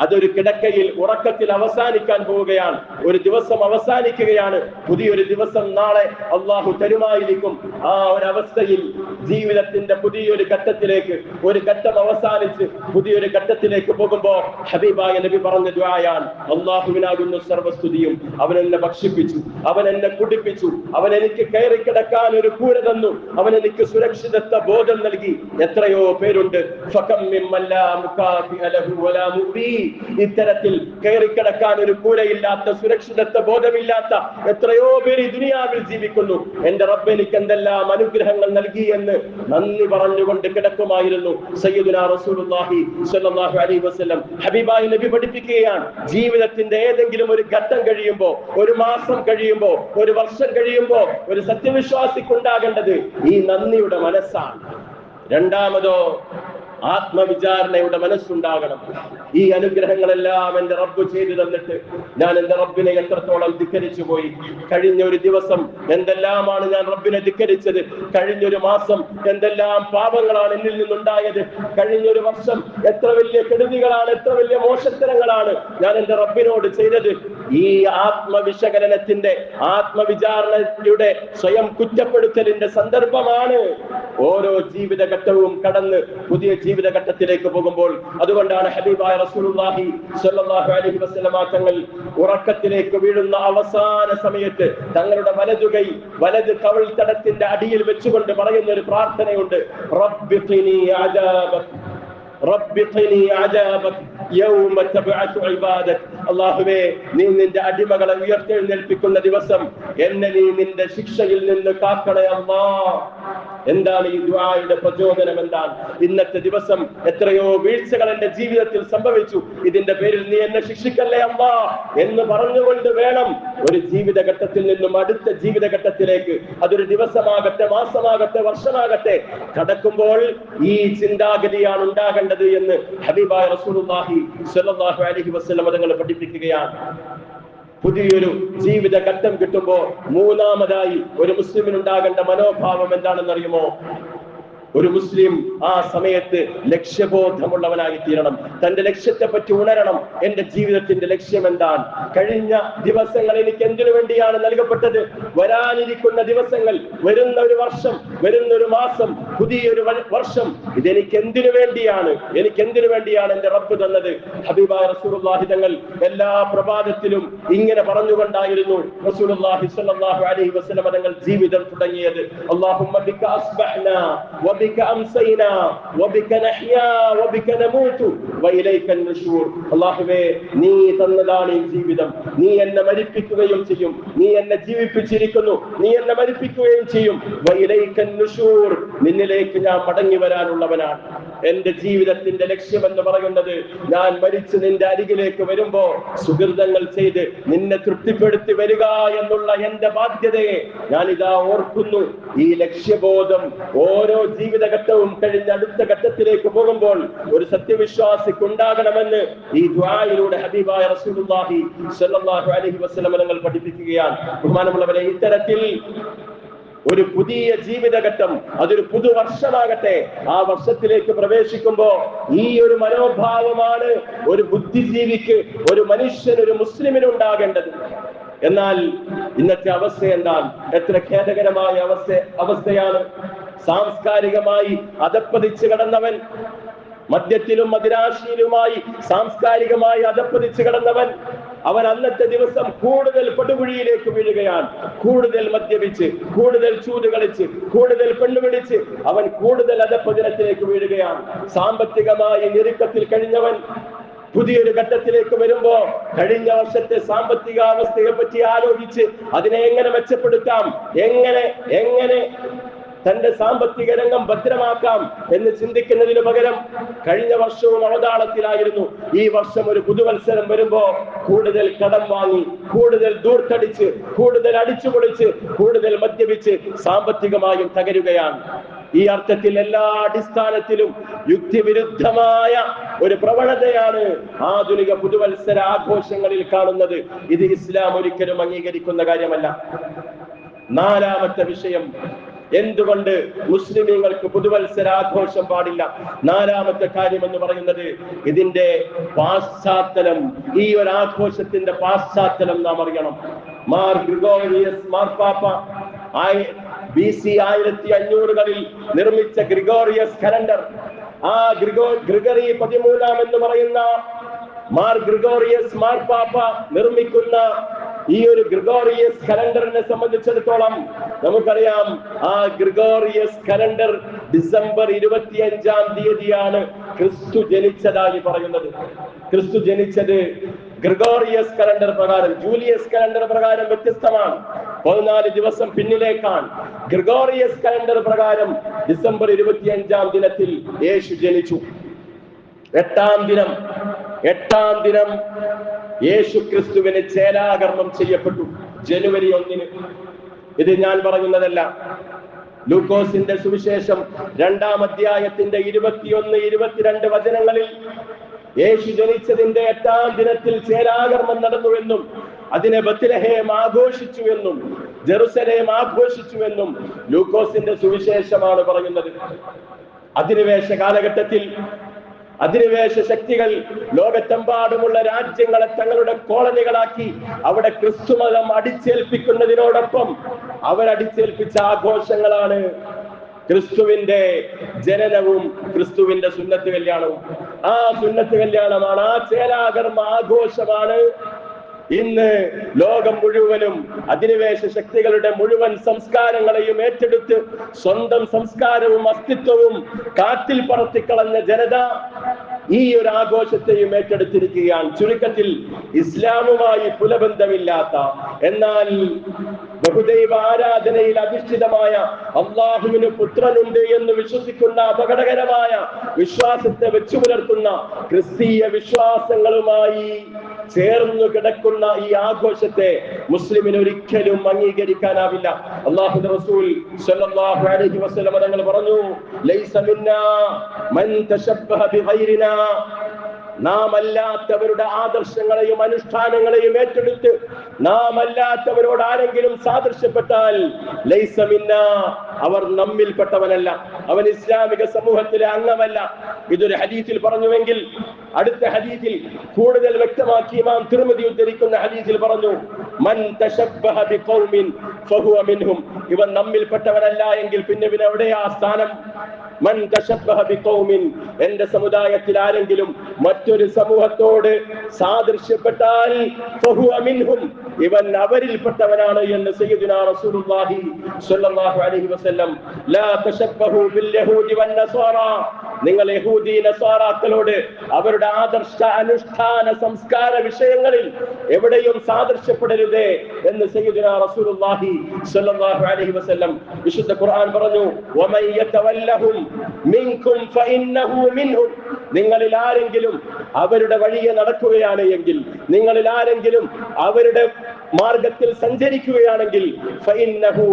അതൊരു കിടക്കയിൽ ഉറക്കത്തിൽ അവസാനിക്കാൻ പോവുകയാണ്. ഒരു ദിവസം അവസാനിക്കുകയാണ്. പുതിയൊരു ദിവസം നാളെ അള്ളാഹു തരുമായിരിക്കും. ആ ഒരവസ്ഥയിൽ ജീവിതത്തിന്റെ പുതിയൊരു ഘട്ടത്തിലേക്ക്, ഒരു ഘട്ടം അവസാനിച്ച് പുതിയൊരു ഘട്ടത്തിലേക്ക് പോകുമ്പോ ഹബീബായ നബി പറഞ്ഞ ദുആയാണ്, അള്ളാഹുവിനാകുന്നു സർവസ്തുതിയും. അവൻ എന്നെ ഭക്ഷിപ്പിച്ചു, അവൻ എന്നെ കുടിപ്പിച്ചു, അവൻ എനിക്ക് കയറി കിടക്കാൻ ഒരു കൂര തന്നു, അവൻ എനിക്ക് സുരക്ഷിതത്വ ബോധം നൽകി. എത്രയോ പേരുണ്ട് ഫകം മിമ്മൻ ലാ മുകാഫിഅ ലഹു വലാ മുഅ്വി. ഇത്തരത്തിൽ കയറിക്കിടക്കാൻ ഒരു കൂരയില്ലാത്ത, സുരക്ഷിതത്വ ബോധമില്ലാത്ത എത്രയോ പേര് ഈ ദുനിയാവിൽ ജീവിക്കുന്നു. എന്റെ റബ്ബ് എനിക്ക് എന്തെല്ലാം അനുഗ്രഹങ്ങൾ നൽകി എന്ന് നന്ദി പറഞ്ഞുകൊണ്ട് കിടക്കുമായിരുന്നു സയ്യിദുനാ റസൂലുള്ളാഹി സ്വല്ലല്ലാഹു അലൈഹി വസല്ലം. ഹബീബായ നബി പഠിപ്പിക്കുകയാണ്, ജീവിതത്തിന്റെ ഏതെങ്കിലും ഒരു ഘട്ടം കഴിയുമ്പോ, ഒരു മാസം കഴിയുമ്പോ, ഒരു വർഷം കഴിയുമ്പോ ഒരു സത്യവിശ്വാസിക്കുണ്ടാകേണ്ടത് ഈ നന്ദിയുടെ മനസ്സാണ്. രണ്ടാമതോ ആത്മവിചാരണയുടെ മനസ്സുണ്ടാകണം. ഈ അനുഗ്രഹങ്ങളെല്ലാം എന്റെ റബ്ബ് ചെയ്തു തന്നിട്ട് ഞാൻ എന്റെ റബ്ബിനെ എത്രത്തോളം ധിക്കരിച്ചു പോയി. കഴിഞ്ഞ ഒരു ദിവസം എന്തെല്ലാമാണ് ഞാൻ റബ്ബിനെ ധിക്കരിച്ചത്, കഴിഞ്ഞൊരു മാസം എന്തെല്ലാം പാപങ്ങളാണ് എന്നിൽ നിന്നുണ്ടായത്, കഴിഞ്ഞൊരു വർഷം എത്ര വലിയ കെടുതികളാണ്, എത്ര വലിയ മോശത്തരങ്ങളാണ് ഞാൻ എന്റെ റബ്ബിനോട് ചെയ്തത്. ഈ ആത്മവിശകലനത്തിന്റെ, ആത്മവിചാരണയുടെ, സ്വയം കുറ്റപ്പെടുത്തലിന്റെ സന്ദർഭമാണ് ഓരോ ജീവിതഘട്ടവും കടന്ന് പുതിയ ജീവിതഘട്ടത്തിലേക്ക് പോകുമ്പോൾ. അതുകൊണ്ടാണ് ഹബീബായ റസൂലുള്ളാഹി സ്വല്ലല്ലാഹു അലൈഹി വസല്ലമ തങ്ങൾ ഉറക്കത്തിലേക്ക് വീഴുന്ന അവസാന സമയത്ത് തങ്ങളുടെ വലതുകൈ, വലത് കവിൾ തടത്തിന്റെ അടിയിൽ വെച്ചുകൊണ്ട് പറയുന്ന ഒരു പ്രാർത്ഥനയുണ്ട്, റബ്ബി ഖിനി അദാബക്, റബ്ബി ഖിനി അദാബക് യൗമ തബ്അതു ഇബാദക്. അല്ലാഹുവേ, നീ നിന്റെ അടിമകളെ ഉയർത്തെഴുന്നേൽപ്പിക്കുന്ന ദിവസം എന്നെ നീ നിന്റെ ശിക്ഷയിൽ നിന്ന് കാക്കണേ അല്ലാഹ്. എന്താണ് ഈ ദുആയുടെ പ്രചോദനം? എന്താണ്? ഇന്നത്തെ ദിവസം എത്രയോ വീഴ്ചകൾ എന്റെ ജീവിതത്തിൽ സംഭവിച്ചു, ഇതിന്റെ പേരിൽ നീ എന്നെ ശിക്ഷിക്കല്ലേ അല്ലാ എന്ന് പറഞ്ഞുകൊണ്ട് വേണം ഒരു ജീവിതഘട്ടത്തിൽ നിന്നും അടുത്ത ജീവിതഘട്ടത്തിലേക്ക്, അതൊരു ദിവസമാകട്ടെ, മാസമാകട്ടെ, വർഷമാകട്ടെ, കടക്കുമ്പോൾ ഈ ചിന്താഗതിയാണ് ഉണ്ടാകേണ്ടത് എന്ന് ഹബീബായ റസൂലുള്ളാഹി സ്വല്ലല്ലാഹു അലൈഹി വസല്ലം തങ്ങൾ പഠിപ്പിക്കുകയാണ്. പുതിയൊരു ജീവിത ഘട്ടം കിട്ടുമ്പോൾ മൂന്നാമതായി ഒരു മുസ്ലിമിനുണ്ടാകേണ്ട മനോഭാവം എന്താണെന്നറിയുമോ? ഒരു മുസ്ലിം ആ സമയത്ത് ലക്ഷ്യബോധമുള്ളവനായി തീരണം. തന്റെ ലക്ഷ്യത്തെ പറ്റി ഉണരണം. എന്റെ ജീവിതത്തിന്റെ ലക്ഷ്യം എന്താണ്? കഴിഞ്ഞ ദിവസങ്ങൾ എനിക്ക് എന്തിനു വേണ്ടിയാണ് നൽകപ്പെട്ടത്? വരാനിരിക്കുന്ന ദിവസങ്ങൾ, വരുന്ന ഒരു വർഷം, വരുന്ന ഒരു മാസം, പുതിയൊരു വർഷം, ഇതെനിക്ക് എന്തിനു വേണ്ടിയാണ്? എനിക്ക് എന്തിനു വേണ്ടിയാണ് എന്റെ റബ്ബ് തന്നത്? ഹബീബായ റസൂലുള്ളാഹി തങ്ങൾ എല്ലാ പ്രഭാതത്തിലും ഇങ്ങനെ പറഞ്ഞുകൊണ്ടായിരുന്നു റസൂലുള്ളാഹി സ്വല്ലല്ലാഹു അലൈഹി വസല്ലം തങ്ങൾ ജീവിതം തുടങ്ങിയത്. അല്ലാഹുമ്മ ബിക അസ്ബഹ്നാ വബിക അംസൈനാ വബിക നഹ്യാ വബിക നമൂതു വഇലൈക നുശൂർ. അല്ലാഹുവേ, നീ തന്നതാണ് ഈ ജീവിതം. നീ എന്നെ മരിപ്പിക്കുകയും ചെയ്യും. നീ എന്നെ ജീവിപ്പിച്ചിരിക്കുന്നു. നീ എന്നെ മരിപ്പിക്കുകയും ചെയ്യും. വഇലൈക നുശൂർ, നിന്നിലേക്ക് ഞാൻ മടങ്ങി വരാനുള്ളവനാണ്. എന്റെ ജീവിതത്തിന്റെ ലക്ഷ്യം എന്ന് പറയുന്നത് ഞാൻ മരിച്ച് നിന്റെ അരികിലേക്ക് വരുമ്പോ സുഹൃതങ്ങൾ ചെയ്ത് നിന്നെ തൃപ്തിപ്പെടുത്തി വരിക എന്നുള്ള എന്റെ ബാധ്യതയെ ഞാൻ ഇതാ ഓർക്കുന്നു. ഈ ലക്ഷ്യബോധം ഓരോ ജീവിതഘട്ടവും കഴിഞ്ഞ അടുത്ത ഘട്ടത്തിലേക്ക് പോകുമ്പോൾ ഒരു സത്യവിശ്വാസിക്ക് ഉണ്ടാകണമെന്ന് ഈ ദുആയിലൂടെ ഹബീബായ റസൂലുള്ളാഹി സ്വല്ലല്ലാഹു അലൈഹി വസല്ലം തങ്ങൾ പഠിപ്പിക്കുകയാണ്. ബഹുമാനമുള്ളവരെ, ഇത്തരത്തിൽ ഒരു പുതിയ ജീവിതഘട്ടം, അതൊരു പുതുവർഷമാകട്ടെ, ആ വർഷത്തിലേക്ക് പ്രവേശിക്കുമ്പോ ഈ ഒരു മനോഭാവമാണ് ഒരു ബുദ്ധിജീവിക്ക്, ഒരു മനുഷ്യന്, ഒരു മുസ്ലിമിന് ഉണ്ടാകേണ്ടത്. എന്നാൽ ഇന്നത്തെ അവസ്ഥ എന്താണ്? എത്ര ഖേദകരമായ അവസ്ഥയാണ്. സാംസ്കാരികമായി അധപ്പതിച്ചു കിടന്നവൻ, മദ്യത്തിലും മദിരാശിയിലുമായി സാംസ്കാരികമായി അധപ്പതിച്ചു കിടന്നവൻ, അവൻ അന്നത്തെ ദിവസം കൂടുതൽ പടുകുഴിയിലേക്ക് വീഴുകയാണ്. കൂടുതൽ മദ്യപിച്ച്, കൂടുതൽ ചൂത് കളിച്ച്, കൂടുതൽ പെണ്ണുപിടിച്ച് അവൻ കൂടുതൽ അധപ്പതനത്തിലേക്ക് വീഴുകയാണ്. സാമ്പത്തികമായി ഞെരുക്കത്തിൽ കഴിഞ്ഞവൻ പുതിയൊരു ഘട്ടത്തിലേക്ക് വരുമ്പോ കഴിഞ്ഞ വർഷത്തെ സാമ്പത്തിക അവസ്ഥയെ പറ്റി ആലോചിച്ച് അതിനെ എങ്ങനെ മെച്ചപ്പെടുത്താം, എങ്ങനെ തന്റെ സാമ്പത്തിക രംഗം ഭദ്രമാക്കാം എന്ന് ചിന്തിക്കുന്നതിന് പകരം കഴിഞ്ഞ വർഷവും അവതാളത്തിലായിരുന്നു. ഈ വർഷം ഒരു പുതുവത്സരം വരുമ്പോ കൂടുതൽ കടം വാങ്ങി, കൂടുതൽ ദൂർത്തടിച്ച്, കൂടുതൽ അടിച്ചുപൊളിച്ച്, കൂടുതൽ മദ്യപിച്ച് സാമ്പത്തികമായും തകരുകയാണ്. ഈ അർത്ഥത്തിൽ എല്ലാ അടിസ്ഥാനത്തിലും യുക്തിവിരുദ്ധമായ ഒരു പ്രവണതയാണ് ആധുനിക പുതുവത്സര ആഘോഷങ്ങളിൽ കാണുന്നത്. ഇത് ഇസ്ലാം ഒരിക്കലും അംഗീകരിക്കുന്ന കാര്യമല്ല. നാലാമത്തെ വിഷയം, എന്തുകൊണ്ട് മുസ്ലിമീങ്ങൾക്ക് പുതുവത്സരാഘോഷം പാടില്ല? നാലാമത്തെ കാര്യം എന്ന് പറയുന്നത് ഇതിന്റെ പാശ്ചാത്തലം, ഈ ഒരു ആഘോഷത്തിന്റെ പാശ്ചാത്തലം നാം അറിയണം. മാർ ഗ്രിഗോറിയസ് മാർപ്പാപ്പ BC 1500കളിൽ നിർമ്മിച്ച ഗ്രിഗോറിയസ് കലണ്ടർ, ആ ഗ്രിഗറി 13 എന്ന് പറയുന്ന മാർ ഗ്രിഗോറിയസ് മാർപ്പാപ്പ നിർമ്മിക്കുന്ന ഈ ഒരു ഗ്രിഗോറിയസ് കലണ്ടറിനെ സംബന്ധിച്ചിടത്തോളം നമുക്കറിയാം, ആ ഗ്രിഗോറിയസ് കലണ്ടർ ഡിസംബർ 25-ാം തീയതിയാണ് ക്രിസ്തു ജനിച്ചതായി പറയുന്നത്. ക്രിസ്തു ജനിച്ചത് ഗ്രിഗോറിയസ് കലണ്ടർ പ്രകാരം, ജൂലിയസ് കലണ്ടർ പ്രകാരം വ്യത്യസ്തമാണ്. 14 ദിവസം പിന്നിലേക്കാണ്. ഗ്രിഗോറിയസ് കലണ്ടർ പ്രകാരം ഡിസംബർ 25-ാം ദിനത്തിൽ യേശു ജനിച്ചു. എട്ടാം ദിനം യേശു ക്രിസ്തുവിന് ചേലാകർമ്മം ചെയ്യപ്പെട്ടു, ജനുവരി 1-ന്. ഇത് ഞാൻ പറയുന്നതല്ല. ലൂക്കോസിന്റെ സുവിശേഷം 2-ാം അധ്യായത്തിന്റെ 21-22 വചനങ്ങളിൽ യേശു ജനിച്ചതിന്റെ 8-ാം ദിനത്തിൽ ചേലാകർമ്മം നടന്നുവെന്നും അതിനെ ബത്ലഹേം ആഘോഷിച്ചുവെന്നും ജെറുസലേം ആഘോഷിച്ചുവെന്നും ലൂക്കോസിന്റെ സുവിശേഷമാണ് പറയുന്നത്. അധിനിവേശ കാലഘട്ടത്തിൽ അധിനിവേശ ശക്തികൾ ലോകത്തെമ്പാടുമുള്ള രാജ്യങ്ങളെ തങ്ങളുടെ കോളനികളാക്കി അവിടെ ക്രിസ്തുമതം അടിച്ചേൽപ്പിക്കുന്നതിനോടൊപ്പം അവരടിച്ചേൽപ്പിച്ച ആഘോഷങ്ങളാണ് ക്രിസ്തുവിന്റെ ജനനവും ക്രിസ്തുവിന്റെ സുന്നത്ത് കല്യാണവും. ആ സുന്നത്ത് കല്യാണമാണ്, ആ ചേലാകർമ്മ ആഘോഷമാണ് ഇന്ന് ലോകം മുഴുവനും അധിനിവേശ ശക്തികളുടെ മുഴുവൻ സംസ്കാരങ്ങളെയും ഏറ്റെടുത്ത് സ്വന്തം സംസ്കാരവും അസ്തിത്വവും കാറ്റിൽ പറത്തിക്കളഞ്ഞ ജനത ഈ ഒരു ആഘോഷത്തെയും ഏറ്റെടുത്തിരിക്കുകയാണ്. ചുരുക്കത്തിൽ ഇസ്ലാമുമായി പുലബന്ധമില്ലാത്ത, എന്നാൽ ബഹുദൈവ ആരാധനയിൽ അധിഷ്ഠിതമായ, അള്ളാഹുവിന് പുത്രനുണ്ട് എന്ന് വിശ്വസിക്കുന്ന അപകടകരമായ വിശ്വാസത്തെ വെച്ചു പുലർത്തുന്ന ക്രിസ്തീയ വിശ്വാസങ്ങളുമായി ചേർന്നു കിടക്കുന്ന ഈ ആഘോഷത്തെ മുസ്ലിമിന് ഒരിക്കലും അംഗീകരിക്കാനാവില്ല. അല്ലാഹുവിന്റെ റസൂൽ സ്വല്ലല്ലാഹു അലൈഹി വസല്ലം തങ്ങൾ പറഞ്ഞു, ലൈസ മിന്നാ മൻ തശബ്ബഹ ബിഗൈരിനാ നാം അല്ലാത്തവരുടെ ആദർശങ്ങളെയും അനുഷ്ഠാനങ്ങളെയും ഏറ്റെടുത്ത് നാം അല്ലാത്തവരോട് ആരെങ്കിലും സാദൃശ്യപ്പെട്ടാൽ ലൈസ മിന്നാ, അവർ നമ്മിൽപ്പെട്ടവനല്ല, അവൻ ഇസ്ലാമിക സമൂഹത്തിലെ അംഗമല്ല. ഇതൊരു ഹദീസിൽ പറഞ്ഞുവെങ്കിൽ അടുത്ത ഹദീസിൽ കൂടുതൽ വ്യക്തമാക്കി ഇമാം തിർമിദി ഉദ്ധരിക്കുന്ന ഹദീസിൽ പറഞ്ഞു, മൻ തശബ്ബഹ ബിഖൗമിൻ ഫഹുവ മിൻഹും, ഇവൻ നമ്മിൽപ്പെട്ടവനല്ല എങ്കിൽ പിന്നെ എവിടെയാ സ്ഥാനം? മൻ തശബ്ബഹ ബിഖൗമിൻ, എന്റെ സമുദായത്തിൽ ആരെങ്കിലും മറ്റൊരു സമൂഹത്തോട് സാദൃശ്യപ്പെട്ടാൽ ഫഹുവ മിൻഹും, ഇവൻ അവരിൽപ്പെട്ടവനാണ് എന്ന് സയ്യിദുനാ റസൂലുള്ളാഹി സ്വല്ലല്ലാഹു അലൈഹി വസല്ലം. ലാ തശബ്ബഹു ബിൽ യഹൂദി വൻ നസാറ, നിങ്ങൾ യഹൂദി നസാറാക്കളോട് അവരുടെ ആദർശ അനുഷ്ഠാന സംസ്കാര വിഷയങ്ങളിൽ എവിടെയും സാദൃശ്യപ്പെടരുതേ എന്ന് സയ്യിദുനാ റസൂലുള്ളാഹി സ്വല്ലല്ലാഹു അലൈഹി വസല്ലം. വിശുദ്ധ ഖുർആൻ പറഞ്ഞു, വമൻ യതവല്ലഹും മിൻകും ഫഇന്നഹു മിൻഹും, നിങ്ങളിൽ ആരെങ്കിലും അവരുടെ വഴിയെ നടക്കുകയാണ് എങ്കിൽ, നിങ്ങളിൽ ആരെങ്കിലും അവരുടെ മാർഗത്തിൽ സഞ്ചരിക്കുകയാണെങ്കിൽ ഫഇന്നഹു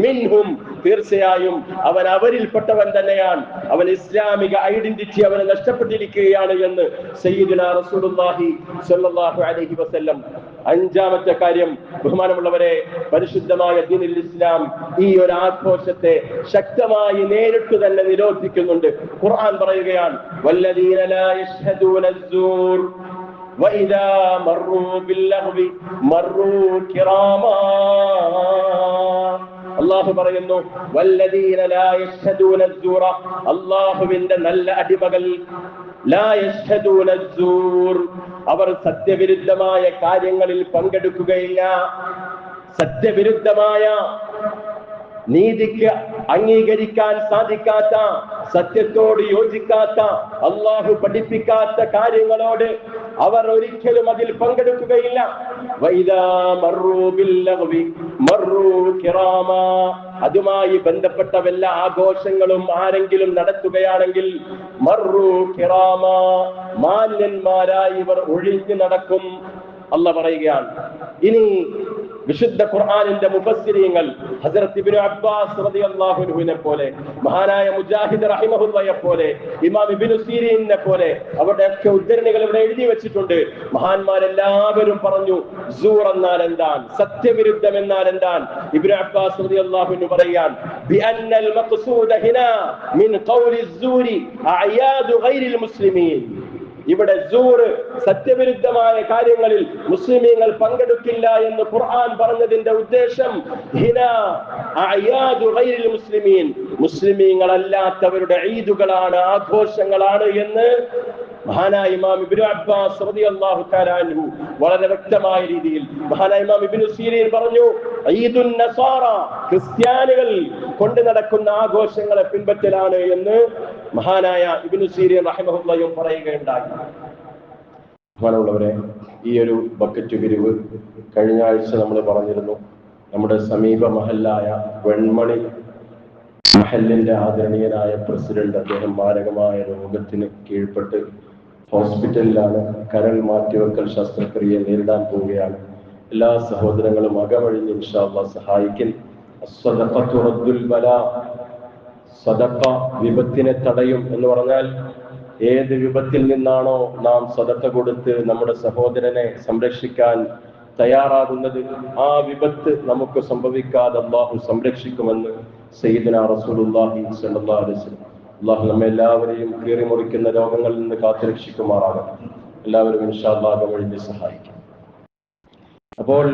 മിൻഹും, തീർച്ചയായും അവൻ അവരിൽപ്പെട്ടവൻ തന്നെയാണ്, അവൻ ഇസ്ലാമിക ഐഡന്റിറ്റി അവന് നഷ്ടപ്പെട്ടിരിക്കുകയാണ് എന്ന് സയ്യിദുനാ റസൂലുള്ളാഹി സ്വല്ലല്ലാഹു അലൈഹി വസല്ലം. അഞ്ചാമത്തെ കാര്യം, ബഹുമാനമുള്ളവരെ, പരിശുദ്ധമായ ദീനുൽ ഇസ്ലാം ഈ ഒരു ആഘോഷത്തെ ശക്തമായി നേരിട്ട് തന്നെ നിരോധിക്കുന്നുണ്ട്. ഖുർആൻ പറയുകയാണ്, വല്ലദീന ലാ യശ്ഹദൂന അസ്സൂർ വഇദാ മർറൂ ബില്ലഗ്വി മർറൂ കിറാമാ. അല്ലാഹു പറയുന്നു, വല്ലദീന ലാ യശ്ഹദൂന അസ്സൂറ, അല്ലാഹുവിന്റെ നല്ല അടിമകൾ, ലാ യശ്ഹദൂന അസ്സൂർ, അവർ സത്യവിരുദ്ധമായ കാര്യങ്ങളിൽ പങ്കെടുക്കുകയില്ല. സത്യവിരുദ്ധമായ, നീതിക്ക് അംഗീകരിക്കാൻ സാധിക്കാത്ത, സത്യത്തോട് യോജിക്കാത്ത, അള്ളാഹു പഠിപ്പിക്കാത്ത കാര്യങ്ങളോട് അവർ ഒരിക്കലും അതിൽ പങ്കെടുക്കുകയില്ല. വഇദാ മർറൂ ബില്ലഗ്വി മർറൂ കിറാമാ, അതുമായി ബന്ധപ്പെട്ട വല്ല ആഘോഷങ്ങളും ആരെങ്കിലും നടത്തുകയാണെങ്കിൽ മർറൂ കിറാമാ, മാന്യന്മാരായി ഇവർ ഒഴിഞ്ഞു നടക്കും. അല്ലാഹു പറയുകയാണ്. ഇനി വിശുദ്ധ ഖുർആനിന്റെ മുഫസ്സിരീങ്ങൾ ഹസ്രത്ത് ഇബ്നു അബ്ബാസ് റളിയല്ലാഹു അൻഹുവിനെ പോലെ, മഹാനായ മുജാഹിദ് റഹിമഹുല്ലാഹയെ പോലെ, ഇമാം ഇബ്നു സീരീനെ പോലെ അവരുടെയൊക്കെ ഉദ്ധരണികൾ ഇവിടെ എഴുതി വെച്ചിട്ടുണ്ട്. മഹാന്മാരെല്ലാവരും പറഞ്ഞു, സൂർ എന്നാൽ എന്താണ്, സത്യവിരുദ്ധം എന്നാൽ എന്താണ്. ഇബ്നു അബ്ബാസ് റളിയല്ലാഹു അൻഹു പറയാൻ, ബിഅന്നൽ മഖ്സൂദ ഹിനാ മിൻ ഖൗലി സൂരി അയാദു ഗൈരിൽ മുസ്ലിമീൻ, ഇവിടെ സൂർ, സത്യവിരുദ്ധമായ കാര്യങ്ങളിൽ മുസ്ലിമീങ്ങൾ പങ്കെടുക്കില്ല എന്ന് ഖുർആൻ പറഞ്ഞതിന്റെ ഉദ്ദേശം ഹിനാ അയാദു ഗൈരിൽ മുസ്ലിമീൻ, മുസ്ലിമീങ്ങൾ അല്ലാത്തവരുടെ ഈദുകളാണ്, ആഘോഷങ്ങളാണ് എന്ന് മഹാനായ ഇമാം ഇബ്നു അബ്ബാസ് റളിയല്ലാഹു തആല അൻഹു വളരെ വ്യക്തമായ രീതിയിൽ. മഹാനായ ഇമാം ഇബ്നു സീരീൻ പറഞ്ഞു, ഈദുൻ നസാറ, ക്രിസ്ത്യാനികൾ കൊണ്ടു നടക്കുന്ന ആഘോഷങ്ങളെ പിൻപറ്റലാണ് എന്ന് മഹാനായ ഇബ്നു സീരീൻ റഹിമഹുല്ലാഹു പറയുകയുണ്ടായി. ബഹുമാനമുള്ളവരെ, ഈ ഒരു ബക്കറ്റ് പിരിവ് കഴിഞ്ഞ ആഴ്ച നമ്മൾ പറഞ്ഞിരുന്നു. നമ്മുടെ സമീപ മഹല്ലായ വെൺമണി മഹല്ലിന്റെ ആദരണീയനായ പ്രസിഡന്റ്, അദ്ദേഹം മാരകമായ രോഗത്തിന് കീഴ്പ്പെട്ട് ഹോസ്പിറ്റലിലാണ്. കരൾ മാറ്റിവെക്കൽ ശസ്ത്രക്രിയ നേരിടാൻ പോവുകയാണ്. എല്ലാ സഹോദരങ്ങളും അകമഴിഞ്ഞ് ഇൻഷാ അല്ലാഹ് സഹായിക്കും. അസ്സദഖത്തു റദ്ദുൽ ബലാ, സദഖ വിപത്തിനെ തടയും എന്ന് പറഞ്ഞാൽ ഏത് വിപത്തിൽ നിന്നാണോ നാം സദഖ കൊടുത്ത് നമ്മുടെ സഹോദരനെ സംരക്ഷിക്കാൻ തയ്യാറാകുന്നത്, ആ വിപത്ത് നമുക്ക് സംഭവിക്കാതെ അല്ലാഹു സംരക്ഷിക്കുമെന്ന് സയ്യിദുനാ റസൂലുള്ളാഹി സ്വല്ലല്ലാഹു അലൈഹി വസല്ലം. അല്ലാഹു നമ്മെ എല്ലാവരെയും കീറിമുറിക്കുന്ന രോഗങ്ങളിൽ നിന്ന് കാത്തുരക്ഷിക്കുമാറാകട്ടെ. എല്ലാവരും ഇൻഷാ അല്ലാഹ് വഴി സഹായിക്കും. അപ്പോൾ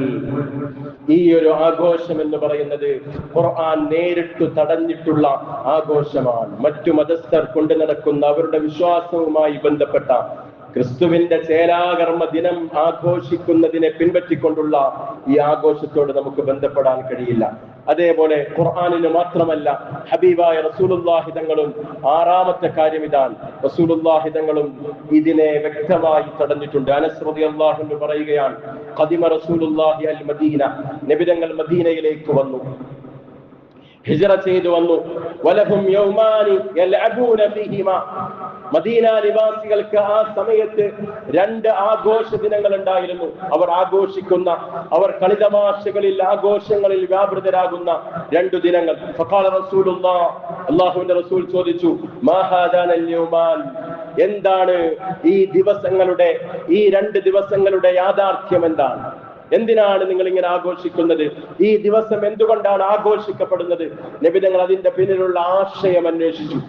ഈ ഒരു ആഘോഷം എന്ന് പറയുന്നത് ഖുർആൻ നേരിട്ട് തടഞ്ഞിട്ടുള്ള ആഘോഷമാണ്. മറ്റു മതസ്ഥർ കൊണ്ടു നടക്കുന്ന അവരുടെ വിശ്വാസവുമായി ബന്ധപ്പെട്ട ക്രിസ്തുവിന്റെ ചേലാകർമ്മ ദിനം ആഘോഷിക്കുന്നതിനെ പിൻപറ്റിക്കൊണ്ടുള്ള ഈ ആഘോഷത്തോട് നമുക്ക് ബന്ധപ്പെടാൻ കഴിയില്ല. അതേപോലെ ഖുർആനിന് മാത്രമല്ല, ഹബീബായ റസൂലുള്ളാഹി തങ്ങളും ആറാമത്തെ കാര്യം ഇതാണ്. റസൂലുള്ളാഹി തങ്ങളും ഇതിനെ വ്യക്തമായി തടഞ്ഞിട്ടുണ്ട്. അനസ് റളിയല്ലാഹു അൻഹു പറയുകയാണ്, ഖദിമ റസൂലുള്ളാഹി അൽ മദീന, നബി തങ്ങൾ മദീനയിലേക്ക് വന്നു, ഹിജ്റ ചെയ്തു വന്നു. വലഹും യൗമാനി യൽഅബൂന ഫീഹിമാ, മദീന നിവാസികൾക്ക് ആ സമയത്ത് രണ്ട് ആഘോഷ ദിനങ്ങൾ ഉണ്ടായിരുന്നു. അവർ ആഘോഷിക്കുന്ന, അവർ കളിതമാശകളിൽ ആഘോഷങ്ങളിൽ വ്യാപൃതരാകുന്ന രണ്ടു ദിനങ്ങൾ. ഫഖാല റസൂലുള്ളാഹ്, അല്ലാഹുവിന്റെ റസൂൽ ചോദിച്ചു, മാ ഹാദാനൽ യൗമാൻ, എന്താണ് ഈ ദിവസങ്ങളുടെ, ഈ 2 ദിവസങ്ങളുടെ യാഥാർത്ഥ്യം എന്താണ്? എന്തിനാണ് നിങ്ങൾ ഇങ്ങനെ ആഘോഷിക്കുന്നത്? ഈ ദിവസം എന്തുകൊണ്ടാണ് ആഘോഷിക്കപ്പെടുന്നത്? നബി തങ്ങൾ അതിന്റെ പിന്നിലുള്ള ആശയം അന്വേഷിച്ചു.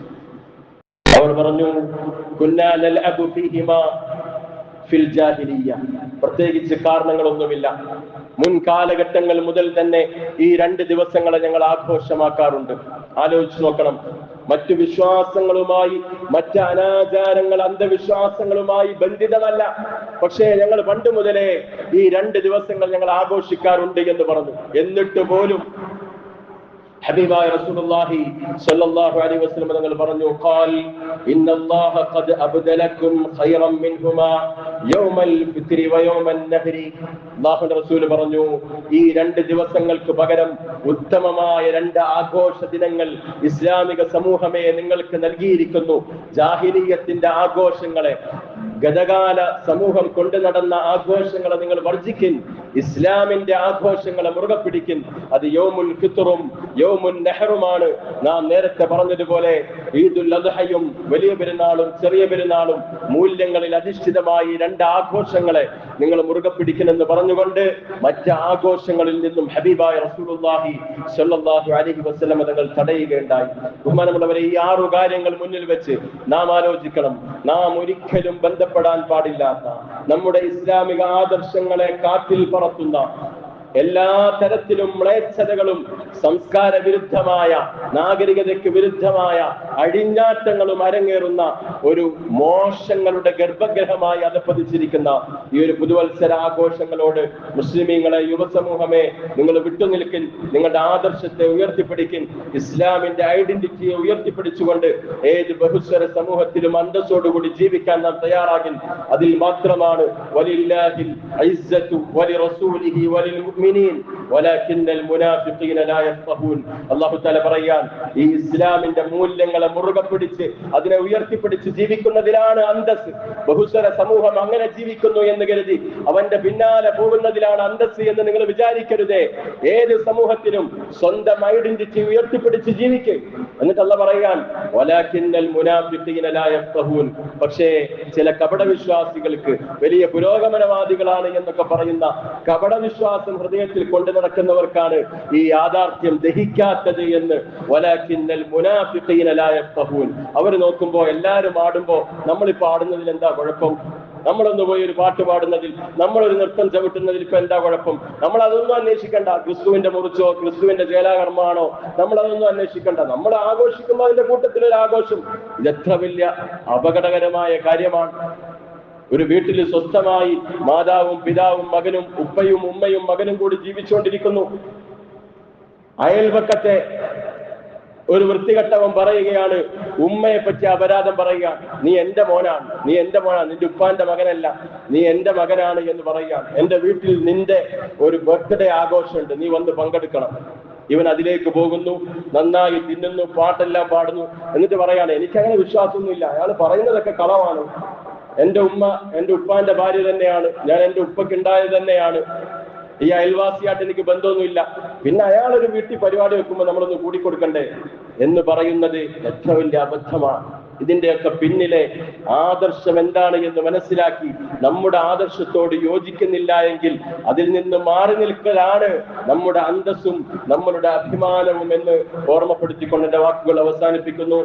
അവർ പറഞ്ഞു, കുന്നാ നൽഅബു ഫീഹിമാ ഫിൽ ജാഹിലിയ്യ. പ്രത്യേകിച്ച് കാരണങ്ങളൊന്നുമില്ല. മുൻ കാലഘട്ടങ്ങൾ മുതൽ തന്നെ ഈ 2 ദിവസങ്ങളെ ഞങ്ങൾ ആഘോഷമാക്കാറുണ്ട്. ആലോചിച്ച് നോക്കണം. മറ്റു വിശ്വാസങ്ങളുമായി, മറ്റ് അനാചാരങ്ങൾ, അന്ധവിശ്വാസങ്ങളുമായി ബന്ധിതമല്ല. പക്ഷേ ഞങ്ങൾ പണ്ട് മുതലേ ഈ 2 ദിവസങ്ങൾ ഞങ്ങൾ ആഘോഷിക്കാറുണ്ട് എന്ന് പറഞ്ഞു. എന്നിട്ട് പോലും ഹബീബായ റസൂലുള്ളാഹി സ്വല്ലല്ലാഹു അലൈഹി വസല്ലം തങ്ങൾ പറഞ്ഞു, ഖാൽ ഇന്നല്ലാഹ ഖദ് അബ്ദലക്കും ഖൈറൻ മിൻഹുമാ യൗമൽ ഫിത്രി വ യൗമൻ നഹ്രി. അല്ലാഹുവിന്റെ റസൂൽ പറഞ്ഞു, ഈ 2 ദിവസങ്ങൾക്ക് പകരം ഉത്തമമായ 2 ആഘോഷ ദിനങ്ങൾ ഇസ്ലാമിക സമൂഹമേ നിങ്ങൾക്ക് നൽകിയിരിക്കുന്നു. ജാഹിലിയ്യത്തിന്റെ ആഘോഷങ്ങളെ, ഗതകാല സമൂഹം കൊണ്ടു നടന്ന ആഘോഷങ്ങളെ നിങ്ങൾ വർജിക്കിൻ. ഇസ്ലാമിന്റെ ആഘോഷങ്ങളെ മുറുകെ പിടിക്കിൻ. അത് യൗമുൽ ഫിത്റും യൗമുൻ നഹറുമാണ്. നാം നേരത്തെ പറഞ്ഞതുപോലെ ഈദുൽ അദ്ഹയും വലിയ പെരുന്നാളും ചെറിയ പെരുന്നാളും മൂല്യങ്ങളിൽ അധിഷ്ഠിതമായി 2 ആഘോഷങ്ങളെ നിങ്ങൾ മുറുകെ പിടിക്കണമെന്ന് പറഞ്ഞുകൊണ്ട് മറ്റ് ആഘോഷങ്ങളിൽ നിന്നും ഹബീബായ റസൂലുള്ളാഹി സ്വല്ലല്ലാഹു അലൈഹി വസല്ലം തങ്ങൾ തടയുകയുണ്ടായി. ബഹുമാനമുള്ളവരെ, ഈ 6 കാര്യങ്ങൾ മുന്നിൽ വെച്ച് നാം ആലോചിക്കണം. നാം ഒരിക്കലും ബന്ധപ്പെടാൻ പാടില്ലാത്ത, നമ്മുടെ ഇസ്ലാമിക ആദർശങ്ങളെ കാറ്റിൽ പറത്തുന്ന എല്ലാ തരത്തിലും മ്ലേച്ഛതകളും സംസ്കാര വിരുദ്ധമായ, നാഗരികതയ്ക്ക് വിരുദ്ധമായ അഴിഞ്ഞാട്ടങ്ങളും അരങ്ങേറുന്ന ഒരു മോശങ്ങളുടെ ഗർഭഗ്രഹമായി അധപ്പതിച്ചിരിക്കുന്ന ഈ ഒരു പുതുവത്സര ആഘോഷങ്ങളോട് മുസ്ലിമീങ്ങളെ, യുവസമൂഹമേ, നിങ്ങൾ വിട്ടുനിൽക്കിൻ. നിങ്ങളുടെ ആദർശത്തെ ഉയർത്തിപ്പിടിക്കിൻ. ഇസ്ലാമിന്റെ ഐഡന്റിറ്റിയെ ഉയർത്തിപ്പിടിച്ചുകൊണ്ട് ഏത് ബഹുസ്വര സമൂഹത്തിലും അന്തസ്സോടുകൂടി ജീവിക്കാൻ നാം തയ്യാറാകിൻ. അതിൽ മാത്രമാണ് വലില്ലാഹിൽ ഇസ്സത്തു വലിറസൂലിഹി വലിൽ മുഅ്മിനീൻ വലകിന്നൽ മുനാഫിഖീന ലാ യഫ്ഖഹൂൻ. അല്ലാഹു തആല പറയാൻ, ഈ ഇസ്ലാമിന്റെ മൂല്യങ്ങളെ മുറുകെ പിടിച്ച് അതിനെ ഉയർത്തിപ്പിടിച്ച് ജീവിക്കുന്നതിലാണ് അന്തസ്. ബഹുസ്വര സമൂഹം അങ്ങനെ ജീവിക്കുന്നു എന്ന് കരുതി അവന്റെ പിന്നാലെ പോകുന്നതിലാണ് അന്തസ് എന്ന് നിങ്ങൾ വിചാരിക്കരുതേ. ഏത് സമൂഹത്തിലും സ്വന്തം ഐഡന്റിറ്റി ഉയർത്തിപ്പിടിച്ച് ജീവിക്കുക. എന്നിട്ട് അല്ലാഹു പറയാൻ, വലകിന്നൽ മുനാഫിഖീന ലാ യഫ്ഖഹൂൻ. പക്ഷേ ചില കപടവിശ്വാസികൾക്ക്, വലിയ പുരോഗമനവാദികളാണ് എന്നൊക്കെ പറയുന്ന കപടവിശ്വാസം ഹൃദയത്തിൽ കൊണ്ടു നടക്കുന്നവർക്കാണ് ഈ യാഥാർത്ഥ്യം ദഹിക്കാത്തത് എന്ന്. വലകിന്നൽ മുനാഫിഖീന ലാ യഫ്ഖഹൂൻ. അവർ നോക്കുമ്പോ എല്ലാരും ആടുമ്പോ നമ്മളിപ്പോ ആടുന്നതിൽ എന്താ കുഴപ്പം? നമ്മളൊന്ന് പോയി ഒരു പാട്ട് പാടുന്നതിൽ, നമ്മളൊരു നൃത്തം ചവിട്ടുന്നതിൽ ഇപ്പൊ എന്താ കുഴപ്പം? നമ്മൾ അതൊന്നും അന്വേഷിക്കണ്ട. ക്രിസ്തുവിന്റെ മുറിച്ചോ ക്രിസ്തുവിന്റെ ചേലാകർമ്മമാണോ, നമ്മൾ അതൊന്നും അന്വേഷിക്കണ്ട. നമ്മൾ ആഘോഷിക്കുമ്പോൾ അതിന്റെ കൂട്ടത്തിൽ ഒരു ആഘോഷം. ഇതെത്ര വലിയ അപകടകരമായ കാര്യമാണ്. ഒരു വീട്ടിൽ സ്വസ്ഥമായി മാതാവും പിതാവും മകനും, ഉപ്പയും ഉമ്മയും മകനും കൂടി ജീവിച്ചുകൊണ്ടിരിക്കുന്നു. അയൽപക്കത്തെ ഒരു വൃത്തികെട്ടവൻ പറയുകയാണ്, ഉമ്മയെ പറ്റി അപരാധം പറയുക, നീ എന്റെ മോനാണ്, നീ എന്റെ മോനാണ്, നിന്റെ ഉപ്പാന്റെ മകനല്ല, നീ എന്റെ മകനാണ് എന്ന് പറയുക. എന്റെ വീട്ടിൽ നിന്റെ ഒരു ബർത്ത്ഡേ ആഘോഷമുണ്ട്, നീ വന്ന് പങ്കെടുക്കണം. ഇവൻ അതിലേക്ക് പോകുന്നു, നന്നായി തിന്നുന്നു, പാട്ടെല്ലാം പാടുന്നു. എന്നിട്ട് പറയാണ്, എനിക്കങ്ങനെ വിശ്വാസമൊന്നുമില്ല, അയാൾ പറയുന്നതൊക്കെ കളവാണ്. എന്റെ ഉമ്മ എന്റെ ഉപ്പാന്റെ ഭാര്യ തന്നെയാണ്, ഞാൻ എന്റെ ഉപ്പയ്ക്ക് ഉണ്ടായത് തന്നെയാണ്, ഈ അയൽവാസിയായിട്ട് എനിക്ക് ബന്ധമൊന്നുമില്ല. പിന്നെ അയാളൊരു വീട്ടിൽ പരിപാടി വെക്കുമ്പോൾ നമ്മളൊന്ന് കൂടിക്കൊടുക്കണ്ടേ എന്ന് പറയുന്നത് എത്ര വലിയ അബദ്ധമാണ്. ഇതിന്റെയൊക്കെ പിന്നിലെ ആദർശം എന്താണ് എന്ന് മനസ്സിലാക്കി നമ്മുടെ ആദർശത്തോട് യോജിക്കുന്നില്ല എങ്കിൽ അതിൽ നിന്ന് മാറി നിൽക്കലാണ് നമ്മുടെ അന്തസ്സും നമ്മളുടെ അഭിമാനവും എന്ന് ഓർമ്മപ്പെടുത്തിക്കൊണ്ട് എന്റെ വാക്കുകൾ അവസാനിപ്പിക്കുന്നു.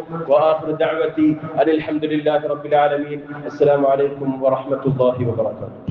അൽഹംദുലില്ലാഹി റബ്ബിൽ ആലമീൻ. അസ്സലാമു അലൈക്കും വറഹ്മത്തുള്ളാഹി വബറകാതുഹു.